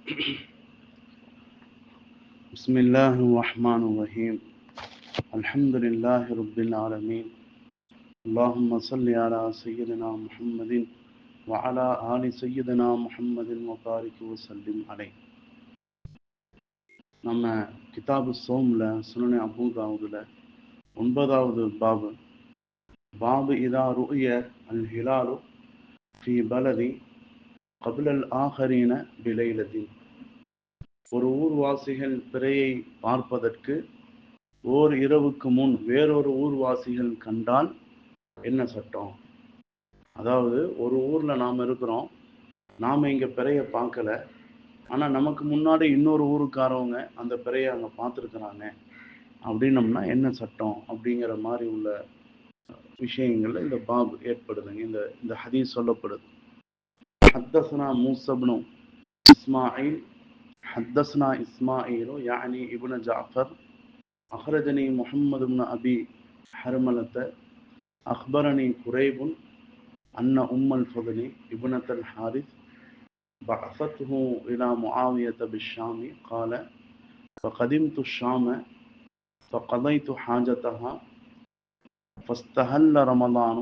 بسم الله الرحمن الرحيم الحمد لله رب العالمين اللهم صل على سيدنا محمد وعلى آل سيدنا محمد وبارك وسلم عليه. நம்ம கிதாபு சோம்ல சுனனே அபூ தாவூதுல 9வது பாபு இதா ருய அல் ஹிலாலு ஃபி பலதி قبل الآخرين بليلة. ஒரு ஊர்வாசிகள் பிறையை பார்ப்பதற்கு ஓர் இரவுக்கு முன் வேறொரு ஊர்வாசிகள் கண்டால் என்ன சட்டம்? அதாவது ஒரு ஊர்ல நாம் இருக்கிறோம், நாம இங்க பிறைய பார்க்கல, ஆனா நமக்கு முன்னாடி இன்னொரு ஊருக்காரவங்க அந்த பிறையை அங்க பார்த்துருக்குறாங்க அப்படின்னம்னா என்ன சட்டம் அப்படிங்கிற மாதிரி உள்ள விஷயங்கள்ல இந்த பாப் ஏற்படுதுங்க. இந்த ஹதீஸ் சொல்லப்படுது. ஹத்தஸ்னா மூஸா இப்னு இஸ்மாயில் حدثنا إسماعيل يعني ابن جعفر أخرجني محمد بن أبي حرملة أخبرني قريب أن أم الفضل ابنة الحارث بعثته إلى معاوية بالشام قال فقدمت الشام فقضيت حاجتها فاستهل رمضان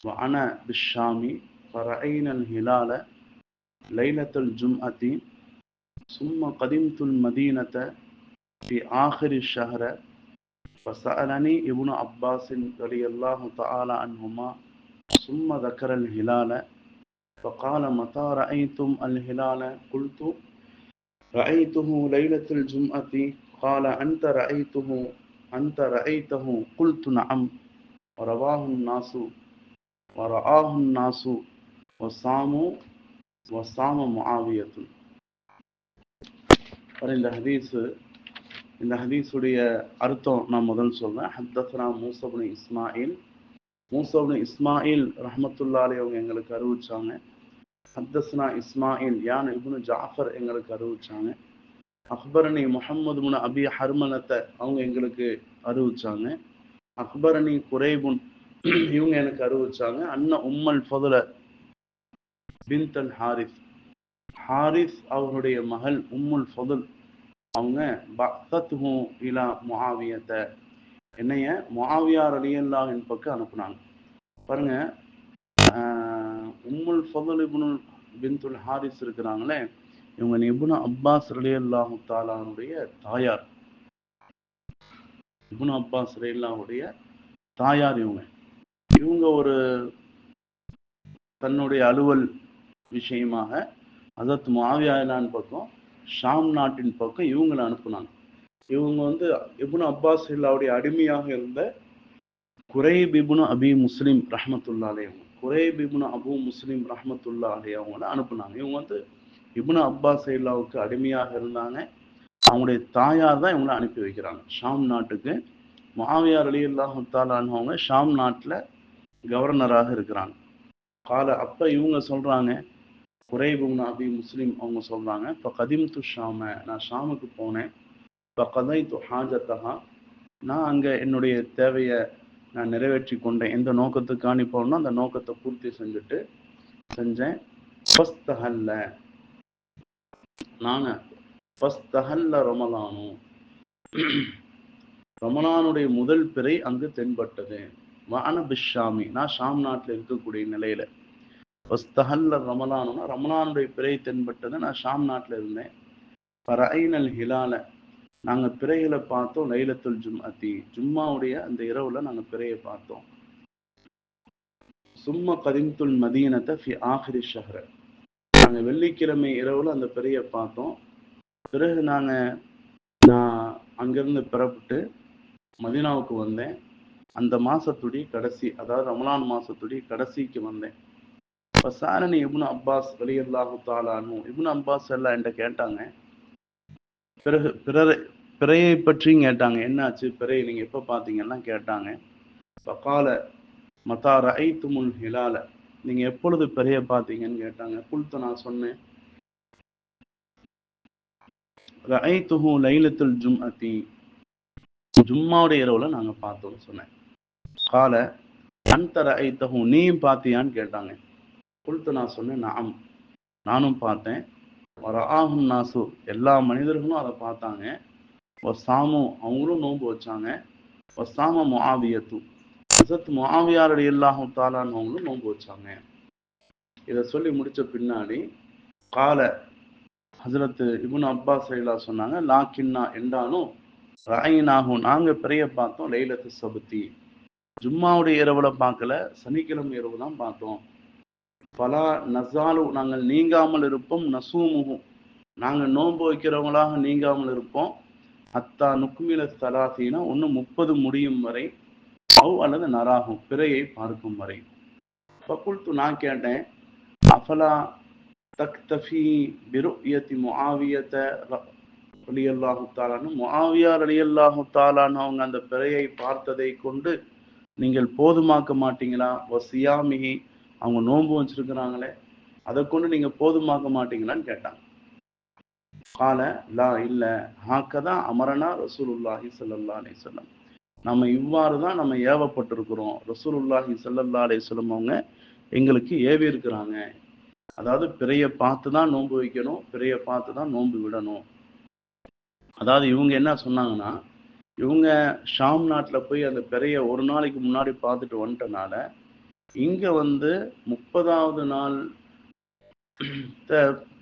وأنا بالشام فرأينا الهلال ليلة الجمعة ثم قدمت المدينة في آخر الشهر فسألني ابن عباس رضي الله تعالى عنهما ثم ذكر الهلال فقال متى رأيتم الهلال؟ قلت رأيته ليلة الجمعة. قال أنت رأيته؟ قلت نعم. ورآه الناس وصام معاوية. இந்த ஹதீஸுடைய அர்த்தம் நான் முதல் சொல்றேன். ஹத்தஸ்னா மூஸா இப்னு இஸ்மாயில் ரஹ்மத்துல்லாஹி அலைஹி அவங்க எங்களுக்கு அறிவிச்சாங்க. ஹத்தஸ்னா இஸ்மாயில் யான் இப்னு ஜாஃபர் எங்களுக்கு அறிவிச்சாங்க. அக்பரணி முஹம்மது இப்னு அபி ஹர்மலத்த அவங்க எங்களுக்கு அறிவிச்சாங்க. அக்பரணி குரைபுன் இவங்க எனக்கு அறிவிச்சாங்க. அன்ன உம்மல் ஃபதுல பின்த் அல் ஹாரிஸ் அவருடைய மகள் உம்முல் ஃபதுல் அவங்க பஅஸத்ஹு இலா முஆவியத என்னைய முஆவியா ரலியல்லாஹு அன்ஹு பக்கம் அனுப்புனாங்க. பாருங்க, உம்முல் ஃபதுல் பின்துல் ஹாரிஸ் இருக்கிறாங்களே, இவங்க இப்னு அப்பாஸ் ரலியல்லாஹு தஆலாவுடைய தாயார். இப்னு அப்பாஸ் ரலியல்லாஹுடைய தாயார் இவங்க ஒரு தன்னுடைய அலுவல் விஷயமாக ஹஜ்ரத் முஆவியா பக்கம் ஷாம் நாட்டின் பக்கம் இவங்களை அனுப்புனாங்க. இவங்க இப்னு அப்பாஸ் ரலியல்லாஹுடைய அடிமையாக இருந்த குரைப் இப்னு அபி முஸ்லிம் ரஹ்மத்துல்லாஹி அலைஹி குரைப் இப்னு அபு முஸ்லிம் ரஹ்மத்துல்லாஹி அலைஹி அவங்கள அனுப்புனாங்க. இவங்க இப்னு அப்பாஸ் ரலியல்லாஹுக்கு அடிமையாக இருந்தாங்க. அவங்களுடைய தாயார் தான் இவங்களை அனுப்பி வைக்கிறாங்க ஷாம் நாட்டுக்கு. முஆவியா ரலியல்லாஹு தஆலா அன்ஹு அவங்க ஷாம் நாட்டுல கவர்னராக இருக்கிறாங்க. அப்ப இவங்க சொல்றாங்க, குரைப் இப்னு அபி முஸ்லிம் அவங்க சொல்றாங்க, இப்போ கதிம்து ஷாம, நான் ஷாமுக்கு போனேன். இப்போ கதைத்து ஹாஜத்தஹா, நான் அங்க என்னுடைய தேவையை நான் நிறைவேற்றி கொண்டேன். எந்த நோக்கத்துக்காண்டி போனோம் அந்த நோக்கத்தை பூர்த்தி செஞ்சேன். ரமலானுடைய முதல் பிறை அங்கு தென்பட்டது. வான பிஷாமி, நான் ஷாம் நாட்டில் இருக்கக்கூடிய நிலையில ரமலானுனா ரமலானுடைய பிறை தென்பட்டது. நான் ஷாம் நாட்டில் இருந்தேன். பரைனல் ஹிலால, நாங்க பிறைகளை பார்த்தோம். லைலத்துல் ஜும்அத்தி, ஜும்மாவுடைய அந்த இரவுல நாங்க பிறையை பார்த்தோம். சும்ம கதிம்துல் மதீனத்தை ஃபி ஆஹிரி ஷஹ்ர, நாங்க வெள்ளிக்கிழமை இரவுல அந்த பிறையை பார்த்தோம். பிறகு நான் அங்கிருந்து புறப்பட்டு மதீனாவுக்கு வந்தேன். அந்த மாசத்துடைய கடைசி, அதாவது ரமலான் மாசத்துடைய கடைசிக்கு வந்தேன். ஃபஸாலனி இப்னு அப்பாஸ் ரலியல்லாஹு தஆலா அன்ஹு, இப்னு அப்பாஸ் எல்லாம் என்கிட்ட கேட்டாங்க. பிறகு பிறையை பற்றியும் கேட்டாங்க, என்னாச்சு பிறை நீங்க எப்ப பார்த்தீங்கன்னா கேட்டாங்க. ஃபகால மதா ரஅய்துமுல் ஹிலால, நீங்க எப்பொழுது பிறையை பார்த்தீங்கன்னு கேட்டாங்க. குல்து, நான் சொன்னேன், ரஅய்துஹு லைலத்துல் ஜும்அத்தி, ஜும்மாவுடைய இரவுல நாங்க பார்த்தோம்னு சொன்னேன். கால அன்த ரஅய்தஹு, நீயும் பார்த்தியான்னு கேட்டாங்க. குல்து, நான் சொன்னேன், நஅம், நானும் பார்த்தேன். வராஹுன் நாசு, எல்லா மனிதர்களும் அதை பார்த்தாங்க. வசாமு, அவங்களும் நோன்பு வச்சாங்க. வசாம முஆவியத்து, ஹஸரத் முஆவியா ரலியல்லாஹு தஆலா அவங்களும் நோன்பு வச்சாங்க. இதை சொல்லி முடிச்ச பின்னாடி கால ஹஸரத் இப்னு அப்பாஸ் ரலியல்லாஹு சொன்னாங்க, லாக்கின்னா என்றாலும் ராயினாகும், நாங்க பிறைய பார்த்தோம் லைலத்து சபுத்தி, ஜும்மாவுடைய இரவுல பார்க்கல, சனிக்கிழமை இரவு தான் பார்த்தோம். பலா நசாலு, நாங்கள் நீங்காமல் இருப்போம், நசூமுகும், நாங்கள் நோன்பு வைக்கிறவங்களாக நீங்காமல் இருப்போம். அத்தா நுக்மில தலாசீனா, ஒன்று 30 முடியும் வரை, அவ் அல்லது நராகும், பிறையை பார்க்கும் வரை. பகுல்து, நான் கேட்டேன், அஃபலா தக்தஃபி பிருயத்தி முஆவியத ரலியல்லாஹு தஆலானு, முஆவியா ரலியல்லாஹு தஆலானு அவங்க அந்த பிறையை பார்த்ததை கொண்டு நீங்கள் போதுமாக்க மாட்டீங்களா? வசியாமிஹி, அவங்க நோன்பு வச்சிருக்கிறாங்களே, அதை கொண்டு நீங்க போதுமாக்க மாட்டீங்களான்னு கேட்டாங்க. கால லா, இல்ல, ஹாக்கதா அமரனா ரசூலுல்லாஹி ஸல்லல்லாஹு அலைஹி வஸல்லம், நம்ம இவ்வாறு தான் நம்ம ஏவப்பட்டிருக்கிறோம். ரசூலுல்லாஹி ஸல்லல்லாஹு அலைஹி வஸல்லம் அவங்க எங்களுக்கு ஏவி இருக்கிறாங்க. அதாவது பிறைய பார்த்து தான் நோன்பு வைக்கணும், பிறைய பார்த்து தான் நோன்பு விடணும். அதாவது இவங்க என்ன சொன்னாங்கன்னா, இவங்க ஷாம் நாட்டில் போய் அந்த பிறைய ஒரு நாளைக்கு முன்னாடி பார்த்துட்டு வந்துட்டனால, இங்க 30வது நாள்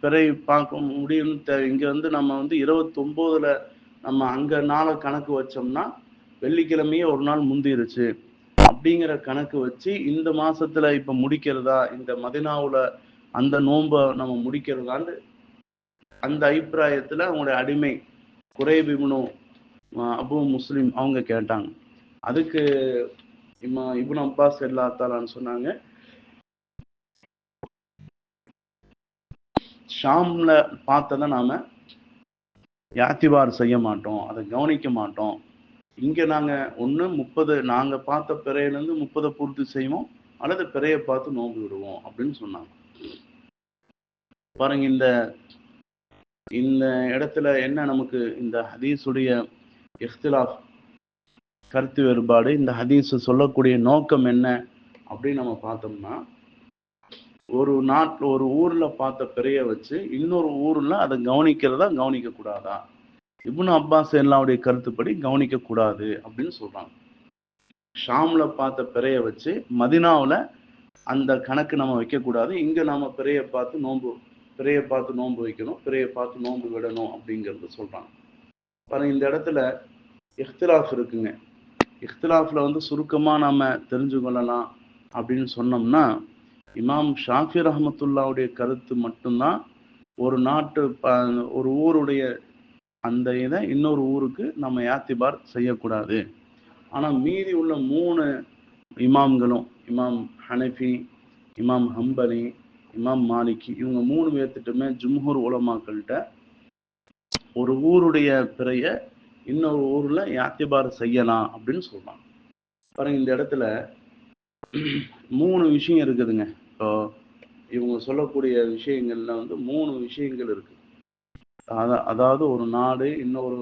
பிறை பார்க்க முடியும். இங்க நம்ம 29ல நம்ம அங்க நாளை கணக்கு வச்சோம்னா வெள்ளிக்கிழமையே ஒரு நாள் முந்திருச்சு அப்படிங்கிற கணக்கு வச்சு இந்த மாசத்துல இப்ப முடிக்கிறதா, இந்த மதினாவுல அந்த நோன்பை நம்ம முடிக்கிறதான்னு அந்த அபிப்பிராயத்துல அவங்களுடைய அடிமை குரைப் இப்னு அபு முஸ்லிம் அவங்க கேட்டாங்க. அதுக்கு இப்னு அப்பாஸ் ரலியல்லாஹு தஆலான்னு சொன்னாங்க, ஷாம்ல பார்த்ததை நாம யாத்திபார் செய்ய மாட்டோம், அதை கவனிக்க மாட்டோம். இங்க நாங்க 30 நாங்க பார்த்த பிறையிலிருந்து 30 பூர்த்தி செய்வோம், அல்லது பிறையை பார்த்து நோன்பு விடுவோம் அப்படின்னு சொன்னாங்க. பாருங்க, இந்த இடத்துல என்ன நமக்கு இந்த ஹதீஸுடைய இஃப்திலாஃப், கருத்து வேறுபாடு, இந்த ஹதீஸ் சொல்லக்கூடிய நோக்கம் என்ன அப்படின்னு நம்ம பார்த்தோம்னா, ஒரு நாட்டில் ஒரு ஊர்ல பார்த்த பிறைய வச்சு இன்னொரு ஊர்ல அதை கவனிக்கிறதா கவனிக்க கூடாதா? இப்னு அப்பாஸ் எல்லாருடைய கருத்துப்படி கவனிக்க கூடாது அப்படின்னு சொல்றாங்க. ஷாம்ல பார்த்த பிறைய வச்சு மதினாவுல அந்த கணக்கு நம்ம வைக்கக்கூடாது, இங்க நாம பிறைய பார்த்து நோன்பு வைக்கணும், பிறைய பார்த்து நோன்பு விடணும் அப்படிங்கிறது சொல்றாங்க. பாருங்க, இந்த இடத்துல இஃப்திலாஃப் இருக்குங்க. இஃப்திலாஃப்ல சுருக்கமா நாம தெரிஞ்சு கொள்ளலாம் அப்படின்னு சொன்னோம்னா, இமாம் ஷாஃபி ரஹமத்துல்லாவுடைய கருத்து மட்டும்தான் ஒரு நாட்டு ஒரு ஊருடைய அந்த இதை இன்னொரு ஊருக்கு நம்ம யாத்திபார் செய்யக்கூடாது. ஆனா மீதி உள்ள 3 இமாம்களும், இமாம் ஹனஃபி, இமாம் ஹம்பலி, இமாம் மாலிகி, இவங்க 3 பேர்த்திட்டுமே ஜும்ஹூர் உலமாக்கள்கிட்ட ஒரு ஊருடைய பிறைய இன்னொரு ஊர்ல யாத்திபார் செய்யலாம் அப்படின்னு சொல்றாங்க. பாருங்க, இந்த இடத்துல 3 விஷயம் இருக்குதுங்க. இப்போ இவங்க சொல்லக்கூடிய விஷயங்கள்ல 3 விஷயங்கள் இருக்கு. அதாவது ஒரு நாடு இன்னொரு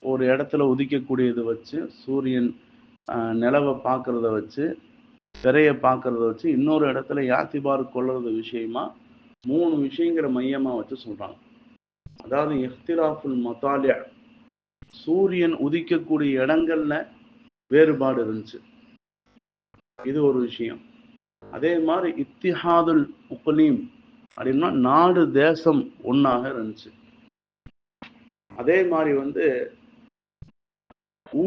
ஒரு இடத்துல உதிக்கக்கூடியதை வச்சு, சூரியன் நிலவை பார்க்கறத வச்சு, பிறைய பார்க்கறத வச்சு இன்னொரு இடத்துல யாத்திபார் கொள்றது விஷயமா 3 விஷயங்களை மையமா வச்சு சொல்றாங்க. அதாவது இஃப்திலாஃபுல் மதாலிஅ, சூரியன் உதிக்கக்கூடிய இடங்கள்ல வேறுபாடு இருந்துச்சு, இது ஒரு விஷயம். அதே மாதிரி இத்திஹாதுல் உக்லீம் அப்படின்னா நாடு தேசம் ஒன்னாக இருந்துச்சு. அதே மாதிரி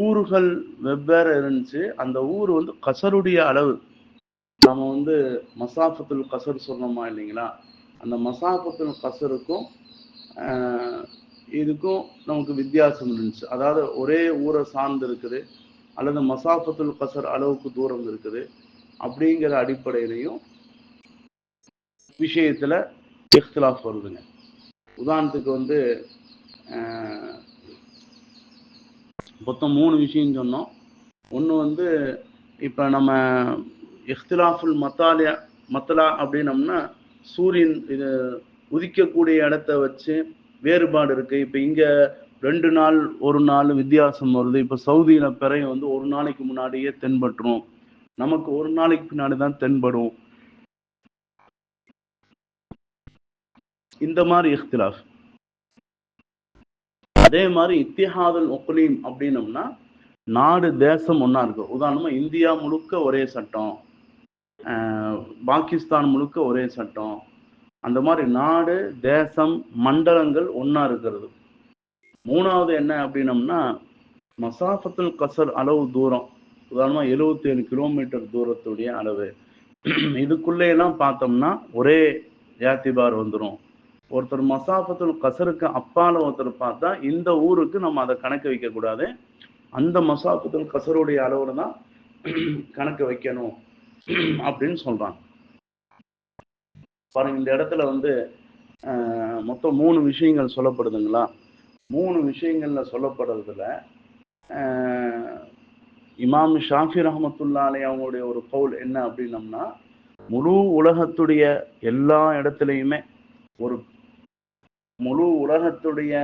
ஊர்கள் வெவ்வேறு இருந்துச்சு. அந்த ஊர் கசருடைய அளவு, நம்ம மசாஃபத்துல் கசர் சொன்னோமா இல்லைங்களா, அந்த மசாஃபத்துல் கசருக்கும் இதுக்கும் நமக்கு வித்தியாசம் இருந்துச்சு. அதாவது ஒரே ஊரை சார்ந்து இருக்குது, அல்லது மசாஃபத்துல் கசர் அளவுக்கு தூரம் இருக்குது, அப்படிங்கிற அடிப்படையிலையும் விஷயத்துல இஃப்திலாஃப் வருதுங்க. உதாரணத்துக்கு மொத்தம் 3 விஷயம் சொன்னோம். ஒன்று இப்போ நம்ம இஃப்திலாஃபுல் மத்தலா அப்படின்னம்னா சூரியன் இது உதிக்கக்கூடிய இடத்த வச்சு வேறுபாடு இருக்கு. இப்போ இங்க 2 நாள் 1 நாள் வித்தியாசம் வருது. இப்போ சவுதியில பிறை ஒரு நாளைக்கு முன்னாடியே தென்பட்டுரும், நமக்கு ஒரு நாளைக்கு பின்னாடி தான் தென்படும். இந்த மாதிரி இஃப்திலாஃப். அதே மாதிரி இத்திஹாதுல் உக்லீம் அப்படின்னம்னா நாடு தேசம் ஒன்றா இருக்கு. உதாரணமாக இந்தியா முழுக்க ஒரே சட்டம், பாகிஸ்தான் முழுக்க ஒரே சட்டம், அந்த மாதிரி நாடு தேசம் மண்டலங்கள் ஒன்றா இருக்கிறது. மூணாவது என்ன அப்படின்னம்னா மசாஃபத்துல் கசர் அளவு தூரம், உதாரணமாக 77 கிலோமீட்டர் தூரத்துடைய அளவு. இதுக்குள்ளேயெல்லாம் பார்த்தோம்னா ஒரே ஏத்திபார் வந்துடும். ஒருத்தர் மசாஃபத்துல் கசருக்கு அப்பால ஒருத்தர் பார்த்தா இந்த ஊருக்கு நம்ம அதை கணக்கு வைக்கக்கூடாது, அந்த மசாஃபத்துல் கசருடைய அளவுல தான் கணக்கு வைக்கணும் அப்படின்னு சொல்றாங்க. பாருங்க, இந்த இடத்துல வந்து மொத்தம் 3 விஷயங்கள் சொல்லப்படுதுங்களா. 3 விஷயங்கள்ல சொல்லப்படுறதுல இமாம் ஷாஃபி ரஹமத்துல்லா அலைஹி அவங்களுடைய ஒரு கவுல் என்ன அப்படின்னம்னா, முழு உலகத்துடைய எல்லா இடத்துலையுமே ஒரு முழு உலகத்துடைய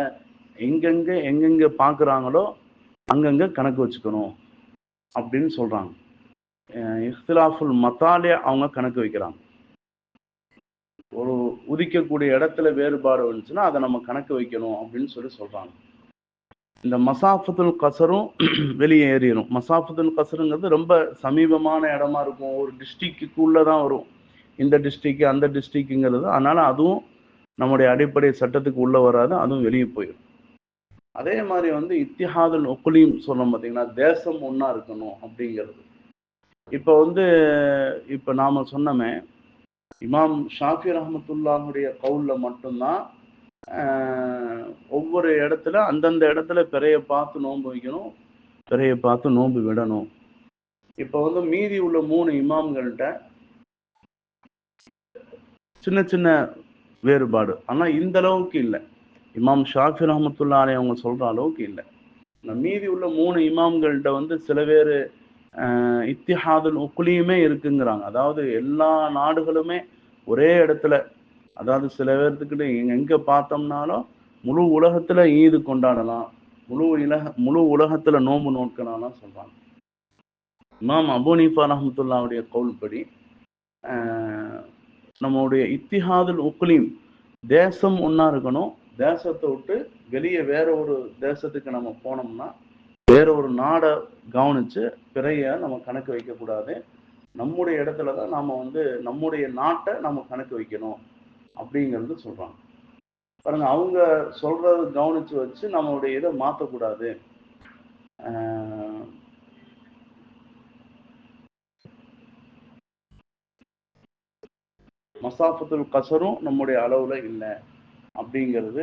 எங்கெங்க பார்க்குறாங்களோ அங்கங்க கணக்கு வச்சுக்கணும் அப்படின்னு சொல்றாங்க. இஃப்திலாஃபுல் மத்தாலே அவங்க கணக்கு வைக்கிறாங்க. ஒரு உதிக்கக்கூடிய இடத்துல வேறுபாடு வந்துச்சுன்னா அதை நம்ம கணக்கு வைக்கணும் அப்படின்னு சொல்றாங்க. இந்த மசாஃபத்துல் கசரும் வெளியே ஏறிடும். மசாஃபத்துல் கசருங்கிறது ரொம்ப சமீபமான இடமா இருக்கும், ஒரு டிஸ்ட்ரிக்டுக்குள்ளதான் வரும், இந்த டிஸ்ட்ரிக்ட் அந்த டிஸ்ட்ரிக்ட்ங்கிறது. அதனால அதுவும் நம்முடைய அடிப்படை சட்டத்துக்கு உள்ள வராது, அதுவும் வெளியே போயிடும். அதே மாதிரி வந்து இத்திஹாதுல் உக்லீம் சொன்னோம் பார்த்தீங்கன்னா, தேசம் ஒன்றா இருக்கணும் அப்படிங்கிறது. இப்போ வந்து இப்போ நாம சொன்னோமே, இமாம் ஷாஃபி ரஹமத்துல்லாஹுடைய கவுல்ல மட்டும்தான் ஒவ்வொரு இடத்துல அந்தந்த இடத்துல பிறைய பார்த்து நோன்பு வைக்கணும், பிறைய பார்த்து நோன்பு விடணும். இப்போ வந்து மீதி உள்ள 3 இமாம்கள்கிட்ட சின்ன சின்ன வேறுபாடு, ஆனால் இந்த அளவுக்கு இல்லை. இமாம் ஷாஃபி ரஹமத்துல்லா அலைஹி அவங்க சொல்ற அளவுக்கு இல்லை. மீதி உள்ள 3 இமாம்கள்கிட்ட வந்து சில பேர் இத்திஹாதுல் உக்லீமே இருக்குங்கிறாங்க. அதாவது எல்லா நாடுகளுமே ஒரே இடத்துல, அதாவது சில பேர்த்துக்கிட்ட எங்க பார்த்தோம்னாலும் முழு உலகத்துல ஈது கொண்டாடலாம், முழு உலகத்துல நோன்பு நோக்கலாம் சொல்றாங்க. இமாம் அபூ ஹனீஃபா ரஹ்மத்துல்லாஹுடைய கவுல்படி நம்மளுடைய இத்திஹாதுல் உக்லீம் தேசம் ஒன்றா இருக்கணும். தேசத்தை விட்டு வெளியே வேற ஒரு தேசத்துக்கு நம்ம போனோம்னா வேற ஒரு நாடை கவனிச்சு பிறைய நம்ம கணக்கு வைக்கக்கூடாது. நம்முடைய இடத்துல தான் நாம வந்து நம்முடைய நாட்டை நம்ம கணக்கு வைக்கணும் அப்படிங்கிறது சொல்றாங்க. பாருங்க, அவங்க சொல்றது கவனிச்சு வச்சு நம்மளுடைய இதை மாற்றக்கூடாது. மசாஃபத்துல் கசரும் நம்முடைய அளவுல இல்லை அப்படிங்கிறது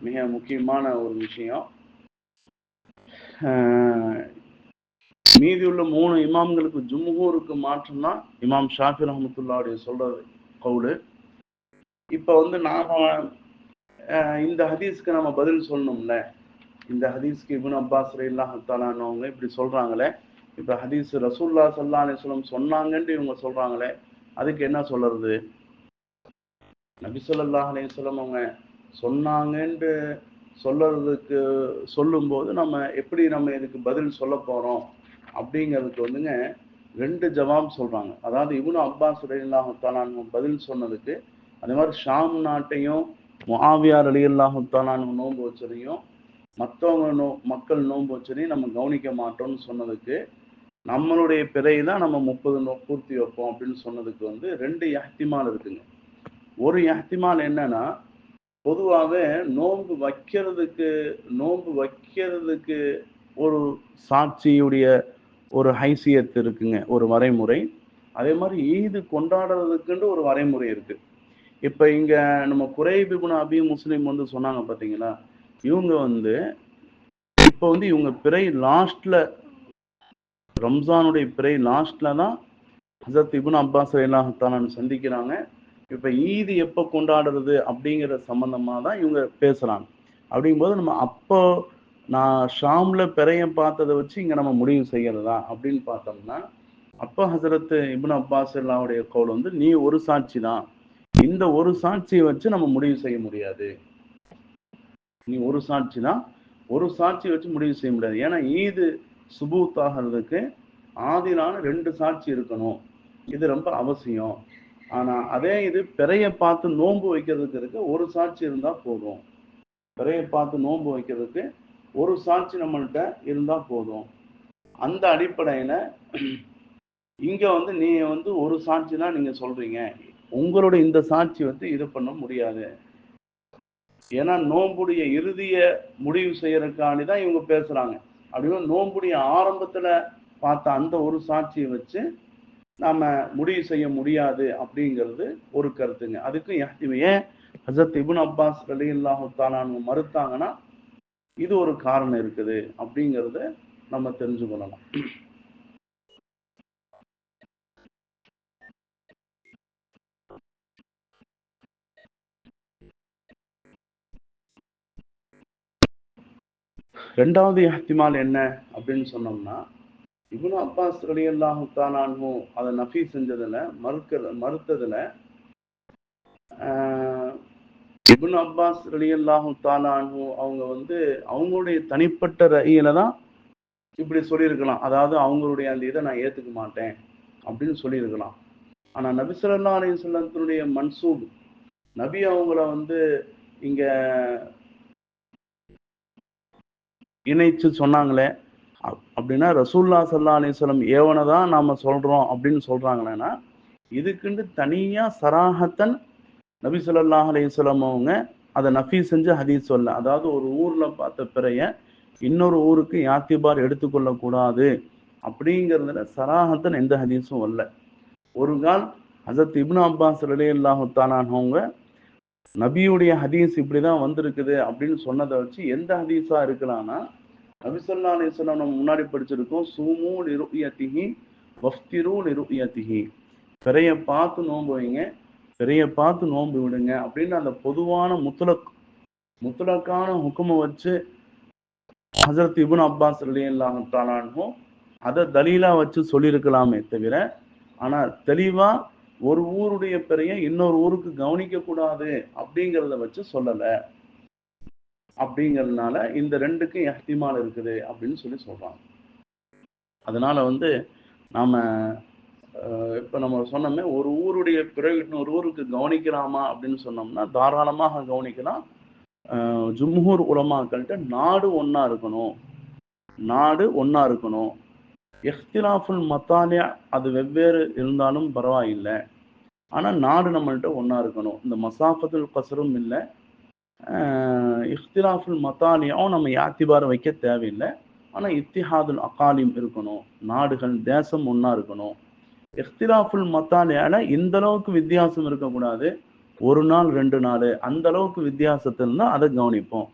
மிக முக்கியமான ஒரு விஷயம். மீதி உள்ள 3 இமாம்களுக்கு ஜும்ஹூருக்கு மாற்றம்னா இமாம் ஷாஃபி ரஹமத்துல்லாவுடைய சொல்றது கவுலு. இப்ப வந்து நாம இந்த ஹதீஸ்க்கு நம்ம பதில் சொல்லணும்ல. இந்த ஹதீஸ்க்கு இப்னு அப்பாஸ் ரலியல்லாஹு தஆலா அன்ஹு இப்படி சொல்றாங்களே, இப்ப ஹதீஸ் ரசூலுல்லாஹி ஸல்லல்லாஹு அலைஹி வஸல்லம் சொன்னாங்கன்னு இவங்க சொல்றாங்களே, அதுக்கு என்ன சொல்றது? நபி ஸல்லல்லாஹு அலைஹி வஸல்லம் அவங்க சொன்னாங்கன்னு சொல்றதுக்கு சொல்லும்போது நம்ம எப்படி நம்ம இதுக்கு பதில் சொல்ல போறோம் அப்படிங்கிறதுக்கு வந்துங்க 2 ஜவாப் சொல்றாங்க. அதாவது இப்னு அப்பாஸ் ரலியல்லாஹு தஆலா அன்ஹு பதில் சொன்னதுக்கு, அதே மாதிரி ஷாம் நாட்டையும் முஆவியா ரலியல்லாஹு தஆலா அன்ஹு நோன்பு வச்சதையும் மற்றவங்க மக்கள் நோன்பு வச்சதையும் நம்ம கவனிக்க மாட்டோம்னு சொன்னதுக்கு, நம்மளுடைய பிறைதான் நம்ம 30 பூர்த்தி வைப்போம் அப்படின்னு சொன்னதுக்கு வந்து 2 இஹ்திமால் இருக்குங்க. ஒரு இஹ்திமால் என்னன்னா, பொதுவாகவே நோன்பு வைக்கிறதுக்கு ஒரு சாட்சியுடைய ஒரு ஹைசியத் இருக்குங்க, ஒரு வரைமுறை. அதே மாதிரி ஈது கொண்டாடுறதுக்குன்னு ஒரு வரைமுறை இருக்கு. இப்ப இங்க நம்ம குரைப் இப்னு அபி முஸ்லிம் வந்து சொன்னாங்க பாத்தீங்களா, இவங்க வந்து இப்ப வந்து இவங்க பிறை லாஸ்ட்ல, ரம்ஜானுடைய பிறை லாஸ்ட்ல தான் ஹஸரத் இப்னு அப்பாஸ் ரலியல்லாஹு தஆலா சந்திக்கிறாங்க. இப்ப ஈது எப்ப கொண்டாடுறது அப்படிங்கிற சம்பந்தமா தான் இவங்க பேசுறாங்க. அப்படிங்கும்போது நம்ம அப்போ நான் ஷாம்ல பிறைய பார்த்ததை வச்சு இங்க நம்ம முடிவு செய்யறதா அப்படின்னு பார்த்தோம்னா, அப்போ ஹஸரத் இப்னு அப்பாஸ் ரலியல்லாஹுடைய கவுல் வந்து நீ ஒரு சாட்சி தான், இந்த ஒரு சாட்சியை வச்சு நம்ம முடிவு செய்ய முடியாது. நீ ஒரு சாட்சி தான், ஒரு சாட்சி வச்சு முடிவு செய்ய முடியாது. ஏன்னா ஈது சுபூத் ஆகிறதுக்கு ஆதிலான 2 சாட்சி இருக்கணும், இது ரொம்ப அவசியம். ஆனா அதே இது பிறைய பார்த்து நோன்பு வைக்கிறதுக்கு இருக்கு, ஒரு சாட்சி இருந்தா போதும். பிறைய பார்த்து நோன்பு வைக்கிறதுக்கு ஒரு சாட்சி நம்மள்ட்ட இருந்தா போதும். அந்த அடிப்படையில இங்க வந்து நீங்க வந்து ஒரு சாட்சி தான் நீங்க சொல்றீங்க, உங்களோட இந்த சாட்சி வந்து இது பண்ண முடியாது. ஏன்னா நோன்புடைய இறுதிய முடிவு செய்யறதுக்காண்டி தான் இவங்க பேசுறாங்க. அப்படின்னா நோன்புடைய ஆரம்பத்துல பார்த்த அந்த ஒரு சாட்சியை வச்சு நாம முடிவு செய்ய முடியாது அப்படிங்கிறது ஒரு கருத்துங்க. அதுக்கும் ஏன் ஹசரத் இப்னு அப்பாஸ் ரலியல்லாஹு தஆலா அன்ஹு மறுத்தாங்கன்னா இது ஒரு காரணம் இருக்குது அப்படிங்கிறத நம்ம தெரிஞ்சுக்கொள்ளலாம். ரெண்டாவது இஹ்திமால் என்ன அப்படின்னு சொன்னோம்னா, இப்னு அப்பாஸ் ரலியல்லாஹு தஆலா அன்ஹு அதை நஃபி செஞ்சதுல மறுத்ததுல ஆஹ், இப்னு அப்பாஸ் ரலியல்லாஹு தஆலா அன்ஹு அவங்க வந்து அவங்களுடைய தனிப்பட்ட ரயில தான் இப்படி சொல்லியிருக்கலாம். அதாவது அவங்களுடைய அந்த இதை நான் ஏத்துக்க மாட்டேன் அப்படின்னு சொல்லியிருக்கலாம். ஆனா நபி ஸல்லல்லாஹு அலைஹி வஸல்லத்தினுடைய மன்சூப், நபி அவங்கள வந்து இங்க இணைச்சு சொன்னாங்களே, அப்படின்னா ரசூல்லா ஸல்லல்லாஹு அலைஹி வஸல்லம் ஏவனை தான் நாம சொல்றோம் அப்படின்னு சொல்றாங்களேன்னா, இதுக்குண்டு தனியா சராஹத்தன் நபி ஸல்லல்லாஹு அலைஹி வஸல்லம் அவங்க அதை நஃபி செஞ்சு ஹதீஸ் சொல்ல. அதாவது ஒரு ஊர்ல பார்த்த பிறைய இன்னொரு ஊருக்கு யாத்திபார் எடுத்துக்கொள்ள கூடாது அப்படிங்கிறதுல சராஹத்தன் எந்த ஹதீஸும் வரல. ஒரு கால் ஹசரத் இப்னு அப்பாஸ் ரலியல்லாஹு தஆலா அவங்க நபியுடைய ஹதீஸ் இப்படிதான் வந்திருக்குது அப்படின்னு சொன்னதை வச்சு எந்த ஹதீஸா இருக்கலாம்னா, நபி ஸல்லல்லாஹு அலைஹி வஸல்லம் நம்ம முன்னாடி படிச்சிருக்கோம், சூமு லிருயதிஹி வஃப்திரு லிருயதிஹி, பிறைய பார்த்து நோன்பு வைங்க, பிறைய பார்த்து நோன்பு விடுங்க அப்படின்னு அந்த பொதுவான முத்தலக்கான ஹுக்குமை வச்சு ஹசரத் இப்னு அப்பாஸ் ரலியல்லாஹு தஆலா அன்ஹு அதை தலீலா வச்சு சொல்லியிருக்கலாமே தவிர, ஆனா தெளிவா ஒரு ஊருடைய பிறைய இன்னொரு ஊருக்கு கவனிக்க கூடாது அப்படிங்கிறத வச்சு சொல்லல. அப்படிங்கிறதுனால இந்த ரெண்டுக்கும் இஹ்திமால் இருக்குது அப்படின்னு சொல்லி சொல்றாங்க. அதனால வந்து நாம இப்ப நம்ம சொன்னோமே ஒரு ஊருடைய பிறை இன்னொரு ஊருக்கு கவனிக்கலாமா அப்படின்னு சொன்னோம்னா தாராளமாக கவனிக்கலாம். ஜும்ஹூர் உலமாக்கள்கிட்ட நாடு ஒண்ணா இருக்கணும், நாடு ஒண்ணா இருக்கணும். இஹ்திலாஃபுல் மத்தாலியா அது வெவ்வேறு இருந்தாலும் பரவாயில்லை, ஆனா நாடு நம்மள்ட்ட ஒண்ணா இருக்கணும். இந்த மசாஃபத்துல் கஸ்ரும் இல்லை, இஃப்திலாஃபுல் மத்தாலியாவும் நம்ம யாத்திபார வைக்க தேவையில்லை. ஆனா இத்திஹாதுல் அகாலிம் இருக்கணும், நாடுகள் தேசம் ஒண்ணா இருக்கணும். இஃப்திலாஃபுல் மத்தாலியால இந்த அளவுக்கு வித்தியாசம் இருக்கக்கூடாது, ஒரு நாள் 2 நாள் அந்த அளவுக்கு வித்தியாசத்தை இருந்தா அதை கவனிப்போம்.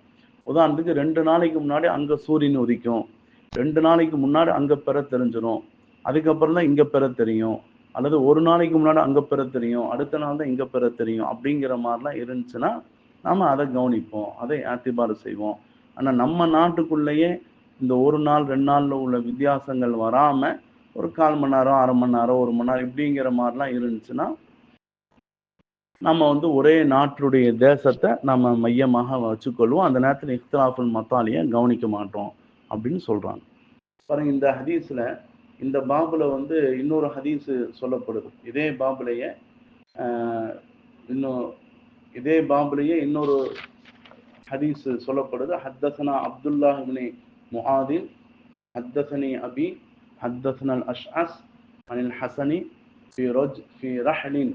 உதாரணத்துக்கு 2 நாளைக்கு முன்னாடி அங்க சூரியன் உதிக்கும், 2 நாளைக்கு முன்னாடி அங்க பெற தெரிஞ்சிடும், அதுக்கப்புறம் தான் இங்க பெற தெரியும். அல்லது ஒரு நாளைக்கு முன்னாடி அங்க பெற தெரியும், அடுத்த நாள் தான் இங்க பெற தெரியும். அப்படிங்கிற மாதிரிலாம் இருந்துச்சுன்னா நாம அதை கவனிப்போம், அதை ஆத்திபாறு செய்வோம். ஆனா நம்ம நாட்டுக்குள்ளேயே இந்த ஒரு நாள் 2 நாள்ல உள்ள வித்தியாசங்கள் வராம ஒரு 1/4 மணி நேரம், அரை மணி நேரம், 1 மணி நேரம் இப்படிங்கிற மாதிரிலாம் இருந்துச்சுன்னா நம்ம வந்து ஒரே நாட்டுடைய தேசத்தை நம்ம மையமாக வச்சுக்கொள்வோம். அந்த நேரத்தில் இஃப்திலாஃபுல் மத்தாலியை கவனிக்க மாட்டோம் அப்படின்னு சொல்றாங்க. பாருங்க, இந்த ஹதீஸ்ல இந்த பாபுல வந்து இன்னொரு ஹதீஸ் சொல்லப்படுது. இதே பாபுலையே இன்னும் இதே பாபுலையே இன்னொரு ஹதீஸ் சொல்லப்படுது. ஹத்தசனா அப்துல்லாஹ் இப்னு முஆதின் ஹத்தசனி அபி ஹத்தசனா அல்-அஷ்அஸ் அனில் ஹஸனி ஃபி ரஹ்லின்